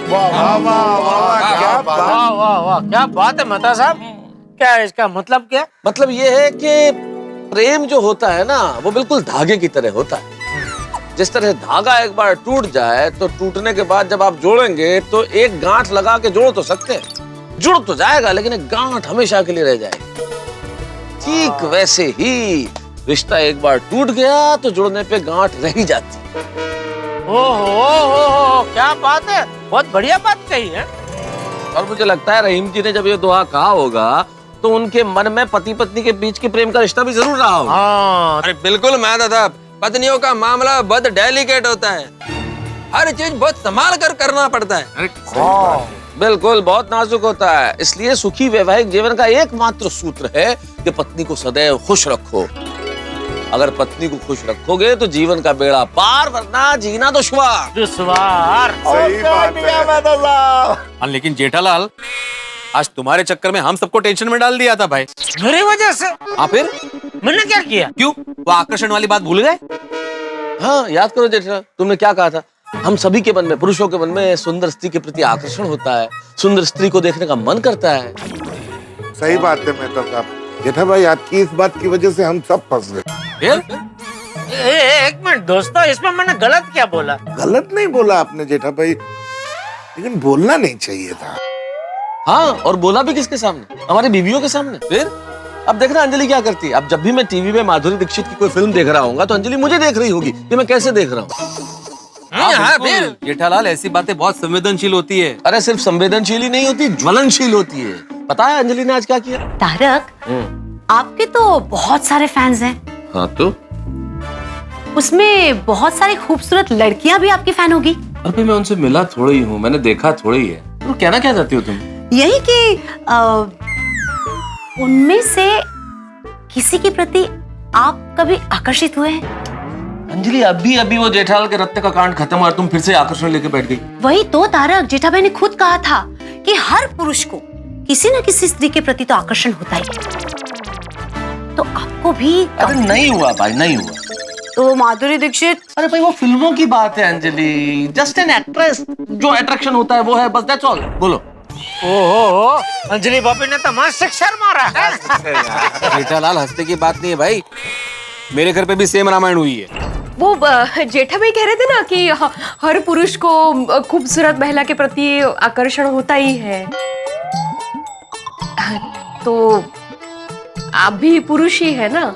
वाह वाह वाह वाह, क्या बात। वाह वाह वाह, क्या बात है मेहता साहब। क्या है इसका मतलब? क्या मतलब ये है कि प्रेम जो होता है ना, वो बिल्कुल धागे की तरह होता है। जिस तरह धागा एक बार टूट जाए तो टूटने के बाद जब आप जोड़ेंगे तो एक गांठ लगा के जोड़ तो सकते हैं, जुड़ तो जाएगा, लेकिन एक गांठ हमेशा के लिए रह जाएगी। ठीक वैसे ही रिश्ता एक बार टूट गया तो जुड़ने पे गांठ रह ही जाती। ओहो, क्या बात है, बहुत बढ़िया बात कही है। और मुझे लगता है रहीम जी ने जब ये दुआ कहा होगा तो उनके मन में पति पत्नी के बीच के प्रेम का रिश्ता भी जरूर रहा होगा। हाँ, अरे बिल्कुल मैं था, पत्नियों का मामला बहुत डेलिकेट होता है, हर चीज बहुत संभाल कर करना पड़ता है। अरे बिल्कुल, बहुत नाजुक होता है। इसलिए सुखी वैवाहिक जीवन का एकमात्र सूत्र है कि पत्नी को सदैव खुश रखो। अगर पत्नी को खुश रखोगे तो जीवन का बेड़ा पार, वरना जीना दुश्वार। सही बात है। लेकिन जेठालाल, आज तुम्हारे चक्कर में हम सबको टेंशन में डाल दिया था भाई। मेरी वजह से? हाँ फिर मैंने क्या किया? क्यों, वो आकर्षण वाली बात भूल गए? हाँ याद करो जेठा, तुमने क्या कहा था? हम सभी के मन में, पुरुषों के मन में सुंदर स्त्री के प्रति आकर्षण होता है, सुंदर स्त्री को देखने का मन करता है। सही बात है मेहता साहब। जेठा भाई, आपकी इस बात की वजह से हम सब फंस गए। एक मिनट दोस्तों, इसमें मैंने गलत क्या बोला? गलत नहीं बोला आपने जेठा भाई, लेकिन बोलना नहीं चाहिए था। हाँ, और बोला भी किसके सामने? हमारी बीवियों के सामने। फिर अब देखना अंजलि क्या करती है। अब जब भी मैं टीवी में माधुरी दीक्षित की कोई फिल्म देख रहा हूँ तो अंजलि मुझे देख रही होगी कि मैं कैसे देख रहा हूँ। हाँ, फिर जेठालाल, ऐसी बातें बहुत संवेदनशील होती है। अरे सिर्फ संवेदनशील ही नहीं होती, ज्वलनशील होती है। पता है अंजलि ने आज क्या किया? तारक, आपके तो बहुत सारे फैंस हैं। हाँ तो उसमें बहुत सारी खूबसूरत लड़कियां भी आपकी फैन होगी। अरे मैं उनसे मिला थोड़ी हूँ, मैंने देखा थोड़ी है। तो कहना क्या चाहती हो तुम? यही कि उनमें से किसी के प्रति आप कभी आकर्षित हुए हैं? अंजलि, अभी अभी वो जेठालाल के रत्ते का कांड खत्म हुआ, तुम फिर से आकर्षण लेके बैठ गई। वही तो तारक, जेठाबाई ने खुद कहा था कि हर पुरुष को किसी न किसी स्त्री के प्रति तो आकर्षण होता ही है। तो आपको भी? अरे नहीं हुआ भाई, नहीं हुआ। तो माधुरी दीक्षित? अरे भाई वो फिल्मों की बात है अंजलि, जस्ट एन एक्ट्रेस, जो अट्रैक्शन होता है वो है, बस दैट्स ऑल। बोलो। ओहो, अंजलि भाभी ने तो मस्त अक्षर मारा है। जेठालाल हंसने की बात नहीं है भाई, मेरे घर पे भी सेम रामायण हुई है। वो जेठा भाई कह रहे थे ना कि हर पुरुष को खूबसूरत महिला के प्रति आकर्षण होता ही है, तो आप भी पुरुष ही है ना?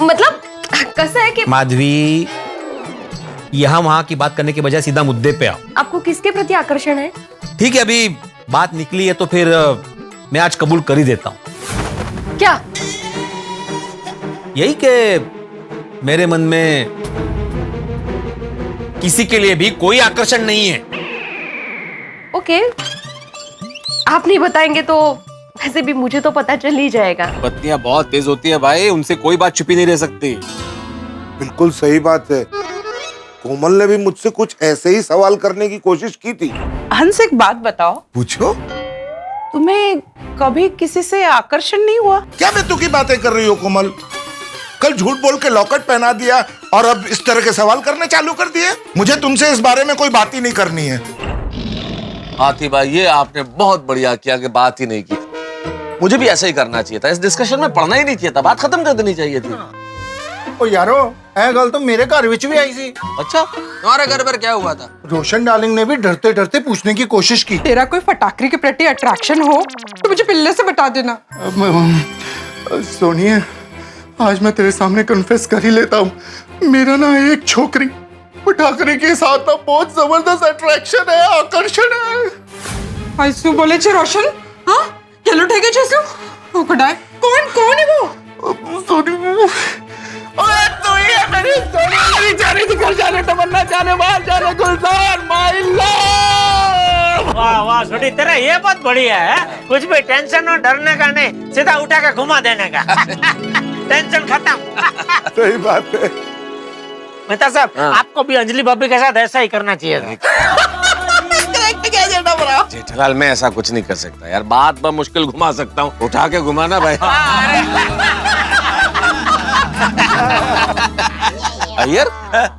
मतलब कैसा है कि माधवी, यहाँ वहां की बात करने के बजाय सीधा मुद्दे पे आओ। आपको किसके प्रति आकर्षण है? ठीक है, अभी बात निकली है तो फिर मैं आज कबूल कर ही देता हूं। क्या? यही कि मेरे मन में किसी के लिए भी कोई आकर्षण नहीं है। ओके, आप नहीं बताएंगे तो वैसे भी मुझे तो पता चल ही जाएगा। पत्नियां बहुत तेज होती है भाई, उनसे कोई बात छुपी नहीं रह सकती। बिल्कुल सही बात है। कोमल ने भी मुझसे कुछ ऐसे ही सवाल करने की कोशिश की थी। हंस, एक बात बताओ, पूछो। तुम्हें कभी किसी से आकर्षण नहीं हुआ? क्या बेतुकी की बातें कर रही हो कोमल? कल झूठ बोल के लॉकेट पहना दिया और अब इस तरह के सवाल करने चालू कर दिए। मुझे तुमसे इस बारे में कोई बात ही नहीं करनी है। हाथी भाई, ये आपने बहुत बढ़िया किया कि बात ही नहीं की। मुझे भी ऐसा ही करना चाहिए था, इस डिस्कशन में पढ़ना ही नहीं चाहिए था, बात खत्म कर देनी चाहिए थी। ओ यारो, ऐ गल तो मेरे घर विच भी आई सी। अच्छा, तुम्हारे घर पर क्या हुआ था? रोशन डार्लिंग ने भी डरते डरते पूछने की कोशिश की। तेरा कोई फटाकरी के प्रति अट्रैक्शन हो तो मुझे पहले से बता देना। सोनिया, आज मैं तेरे सामने कन्फेस कर ही लेता हूँ, मेरा ना एक छोकरी फटाकरी के साथ ना बहुत जबरदस्त अट्रैक्शन है, आकर्षण है। ऐसू बोले छे रोशन? हाँ, चलो ठीक है जैसू। ओ खुदाए, कौन है वो? ओए तू ही है मेरी सोनिया, मेरी जाने निकल जाने, तमन्ना जाने, बाहर जाने, गुलजार माय लव। वाह वाह छोटी, तेरा ये बहुत बढ़िया है। कुछ भी टेंशन और डरने का नहीं, सीधा उठा के घुमा देने का। टेंशन खत्म। सही बात है। मेहता साहब, आपको भी अंजलि भाभी के साथ ऐसा ही करना चाहिए था। जेठालाल, मैं ऐसा कुछ नहीं कर सकता यार, बात पर मुश्किल घुमा सकता हूँ, उठा के घुमाना भाई। अय्यर,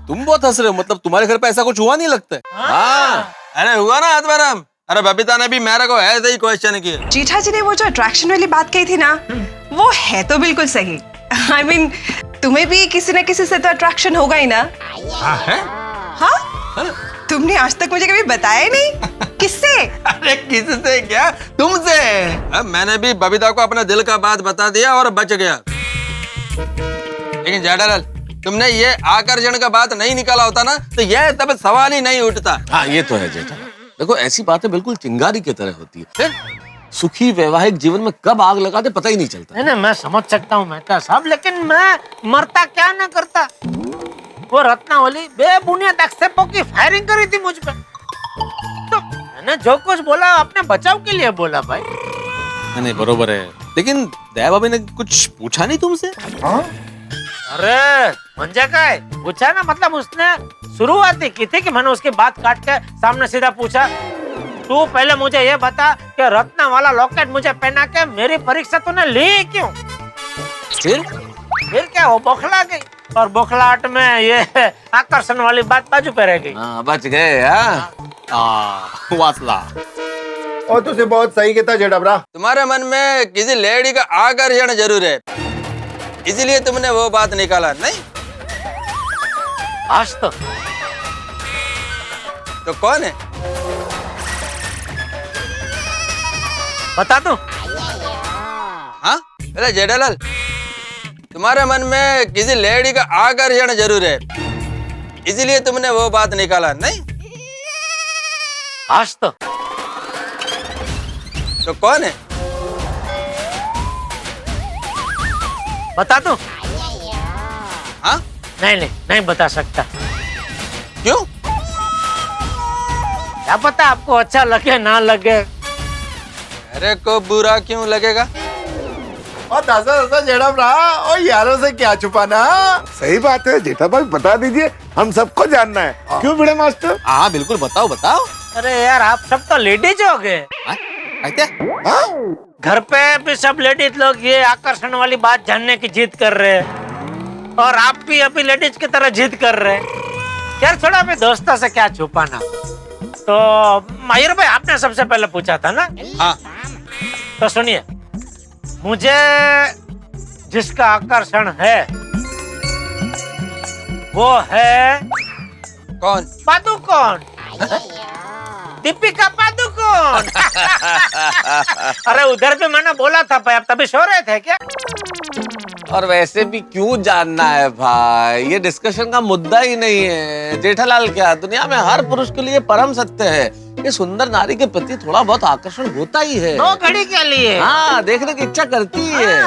तुम बहुत हंस रहे हो, मतलब तुम्हारे घर पे ऐसा कुछ हुआ नहीं लगता है? हाँ, अरे हुआ ना आत्माराम। अरे बबीता ने भी मेरे को ऐसे ही क्वेश्चन किया। जीठा जी ने वो जो अट्रैक्शन वाली बात कही थी ना, वो है तो बिल्कुल सही। I mean, तुम्हें भी किसी न किसी से तो अट्रैक्शन होगा ही ना? हाँ? तुमने आज तक मुझे कभी बताया ही नहीं। किससे? अरे किससे क्या, तुमसे। अब मैंने भी बबीता को अपना दिल का बात बता दिया और बच गया। लेकिन जेठालाल, तुमने ये आकर्षण का बात नहीं निकाला होता ना तो यह तब सवाल ही नहीं उठता। हाँ, ये तो है जेठालाल। देखो, ऐसी बातें बिल्कुल चिंगारी की तरह होती है, फिर सुखी वैवाहिक जीवन में कब आग लगा दे पता ही नहीं चलता। नहीं, मैं समझ सकता हूँ मेहता साहब, लेकिन मैं मरता क्या ना करता। वो रत्नावली बेबुनियाद आक्षेपों की फायरिंग करी थी मुझ पे, तो मैंने जो कुछ बोला अपने बचाव के लिए बोला भाई। नहीं, बरोबर है, लेकिन दया भाभी ने कुछ पूछा नहीं तुमसे? अरे मंजा का है, पूछा ना, मतलब उसने शुरुआत ही की थी कि मैंने उसकी बात काट के सामने सीधा पूछा, तू पहले मुझे ये बता कि रत्न वाला लॉकेट मुझे पहना के मेरी परीक्षा तूने ली क्यों? फिर क्या, वो बौखला गई और बौखलाहट में ये आकर्षण वाली बात बाजू पे रह गई। बच गए। वासला। और तुझे बहुत सही कहता जेठा। तुम्हारे मन में किसी लेडी का आकर्षण जरूर है, इसीलिए तुमने वो बात निकाला नहीं? आज तो कौन है? बता दो। हाँ, अरे जेठालाल, तुम्हारे मन में किसी लेडी का आकर्षण जरूर है, इसीलिए तुमने वो बात निकाला नहीं? आज तो कौन है? बता दो। हाँ? नहीं बता सकता। क्यों? क्या पता आपको अच्छा लगे ना लगे। अरे को बुरा क्यों लगेगा? और दस जेठा भरा और यारों से क्या छुपाना। सही बात है जेठा भाई, बता दीजिए, हम सबको जानना है। क्यों भिड़े मास्टर? हाँ बिल्कुल, बताओ बताओ। अरे यार आप सब तो लेडीज हो गए। घर पे भी सब लेडीज लोग ये आकर्षण वाली बात जानने की जिद कर रहे हैं और आप भी अभी लेडीज की तरह जिद कर रहे हैं। यार थोड़ा भी दोस्तों से क्या छुपाना। तो माहिर भाई आपने सबसे पहले पूछा था ना? हाँ। तो सुनिए, मुझे जिसका आकर्षण है वो है कौन? पादुकोण, दीपिका पादुकोण। अरे उधर भी मैंने बोला था भाई, आप तभी सो रहे थे क्या? और वैसे भी क्यों जानना है भाई, ये डिस्कशन का मुद्दा ही नहीं है। जेठालाल क्या दुनिया में हर पुरुष के लिए परम सत्य है, ये सुंदर नारी के प्रति थोड़ा बहुत आकर्षण होता ही है। 2 घड़ी के लिए हाँ, देखने की इच्छा करती है।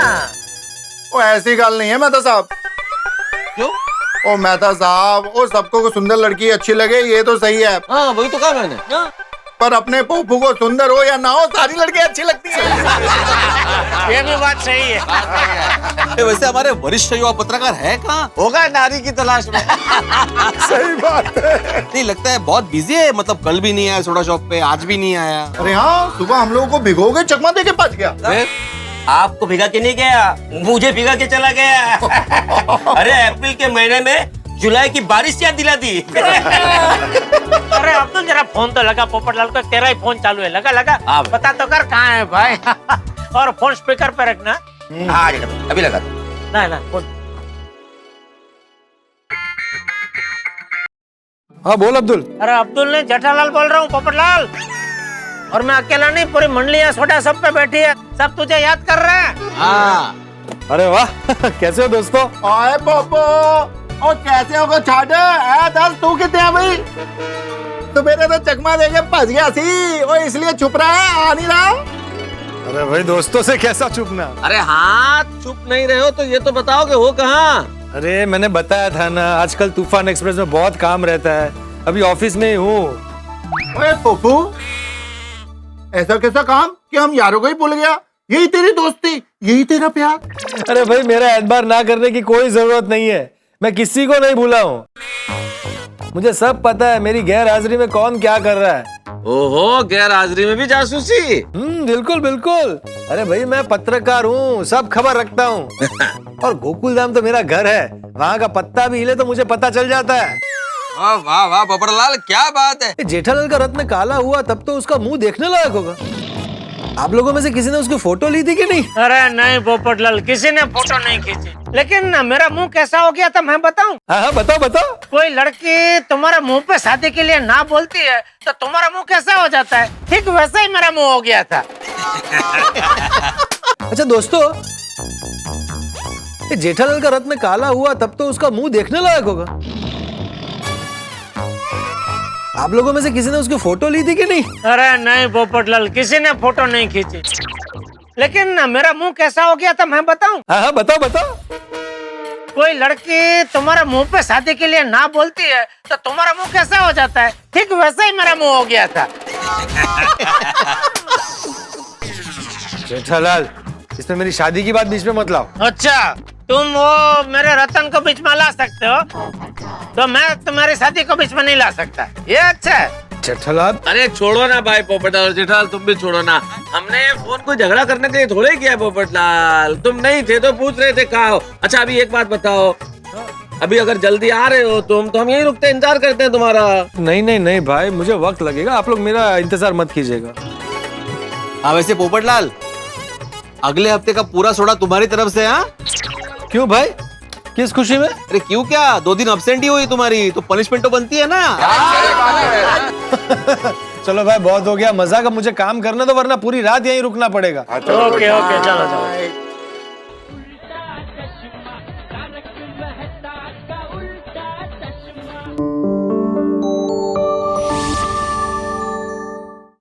वो ऐसी गल नहीं है मेहता साहब। क्यों? ओ मेहता साहब, वो सबको को सुंदर लड़की अच्छी लगे ये तो सही है। हाँ वही तो कहा मैंने। पर अपने पोपू को सुंदर हो या ना हो, सारी लड़की अच्छी लगती है। ये भी बात सही है। वैसे हमारे वरिष्ठ युवा पत्रकार है कहाँ? होगा नारी की तलाश में। सही बात है। नहीं लगता है बहुत बिजी है, मतलब कल भी नहीं आया सोडा शॉप पे, आज भी नहीं आया। अरे हाँ, सुबह हम लोगों को भिगो के चकमा दे के पच गया। आपको भिगा के नहीं गया, मुझे भिगा के चला गया। अरे अप्रैल के महीने में जुलाई की बारिश याद दिला दी। अरे अब्दुल जरा फोन तो लगा पोपटलाल को, तेरा ही फोन चालू है। लगा लगा पता तो कर कहाँ है भाई। और फोन स्पीकर पे रखना। हाँ अभी लगा। ना फोन। हाँ बोल अब्दुल। अरे अब्दुल ने जेठालाल बोल रहा हूँ पोपटलाल। और मैं अकेला नहीं, पूरी मंडली है सोडा सब पे बैठी है, सब तुझे याद कर रहे हैं। हाँ। अरे वाह, कैसे हो दोस्तों? आए पोपो, और कैसे होगा छाटे? दस तू कितने है भाई? तो मेरे तो चकमा देके फंस गया सी, और इसलिए छुप रहा है, आ नहीं रहा। अरे भाई दोस्तों से कैसा छुपना? अरे हाँ, छुप नहीं रहे हो तो ये तो बताओ कि हो कहाँ? अरे मैंने बताया था ना, आजकल तूफान एक्सप्रेस में बहुत काम रहता है, अभी ऑफिस में ही हूँ। ओए पोपू, ऐसा कैसा काम कि हम यारों को ही भूल गया? यही तेरी दोस्ती, यही तेरा प्यार। अरे भाई मेरा एतबार ना करने की कोई जरूरत नहीं है, मैं किसी को नहीं भूला हूँ। मुझे सब पता है मेरी गैर हाजिरी में कौन क्या कर रहा है। ओहो, गैर हाजिरी में भी जासूसी? बिल्कुल बिल्कुल। अरे भाई मैं पत्रकार हूँ, सब खबर रखता हूँ। और गोकुल धाम तो मेरा घर है, वहाँ का पत्ता भी हिले तो मुझे पता चल जाता है। वाह वाह वाह पोपटलाल, क्या बात है। जेठालाल का रत्न काला हुआ तब तो उसका मुंह देखने लायक होगा। आप लोगों में से किसी ने उसकी फोटो ली थी कि नहीं? अरे नहीं पोपटलाल, किसी ने फोटो नहीं खींची, लेकिन मेरा मुंह कैसा हो गया था मैं बताऊं? हाँ बताओ बताओ। कोई लड़की तुम्हारे मुंह पे शादी के लिए ना बोलती है तो तुम्हारा मुंह कैसा हो जाता है, ठीक वैसा ही मेरा मुंह हो गया था। अच्छा दोस्तों, जेठालाल का रत्न काला हुआ तब तो उसका मुंह देखने लायक होगा। आप लोगों में से किसी ने उसकी फोटो ली थी कि नहीं? अरे नहीं पोपटलाल, किसी ने फोटो नहीं खींची, लेकिन मेरा मुंह कैसा हो गया था मैं बताऊं? हाँ बताओ बताओ। कोई लड़की तुम्हारे मुंह पे शादी के लिए ना बोलती है तो तुम्हारा मुंह कैसा हो जाता है, ठीक वैसा ही मेरा मुंह हो गया था। जेठालाल, इसमें मेरी शादी की बात बीच में मत लाओ। अच्छा, तुम वो मेरे रतन को बीच में ला सकते हो, तो मैं तुम्हारी शादी को बीच में नहीं ला सकता। ये अच्छा है। जेठालाल, अरे छोड़ो ना भाई पोपटलाल, जेठालाल तुम भी छोड़ो ना। हमने फोन को झगड़ा करने के लिए थोड़े किया पोपटलाल, तुम नहीं थे तो पूछ रहे थे कहाँ हो। अच्छा अभी एक बात बताओ, अभी अगर जल्दी आ रहे हो तुम तो हम यही रुकते इंतजार करते हैं तुम्हारा। नहीं नहीं नहीं भाई, मुझे वक्त लगेगा, आप लोग मेरा इंतजार मत कीजिएगा। हाँ वैसे पोपटलाल, अगले हफ्ते का पूरा सोडा तुम्हारी तरफ से। हाँ क्यों भाई, किस खुशी में? अरे क्यों क्या, 2 दिन अब्सेंट ही हुई तुम्हारी तो पनिशमेंट तो बनती है ना। चलो भाई बहुत हो गया मजाक, अब मुझे काम करना दो वरना पूरी रात यहीं रुकना पड़ेगा। ओके ओके, चलो चलो।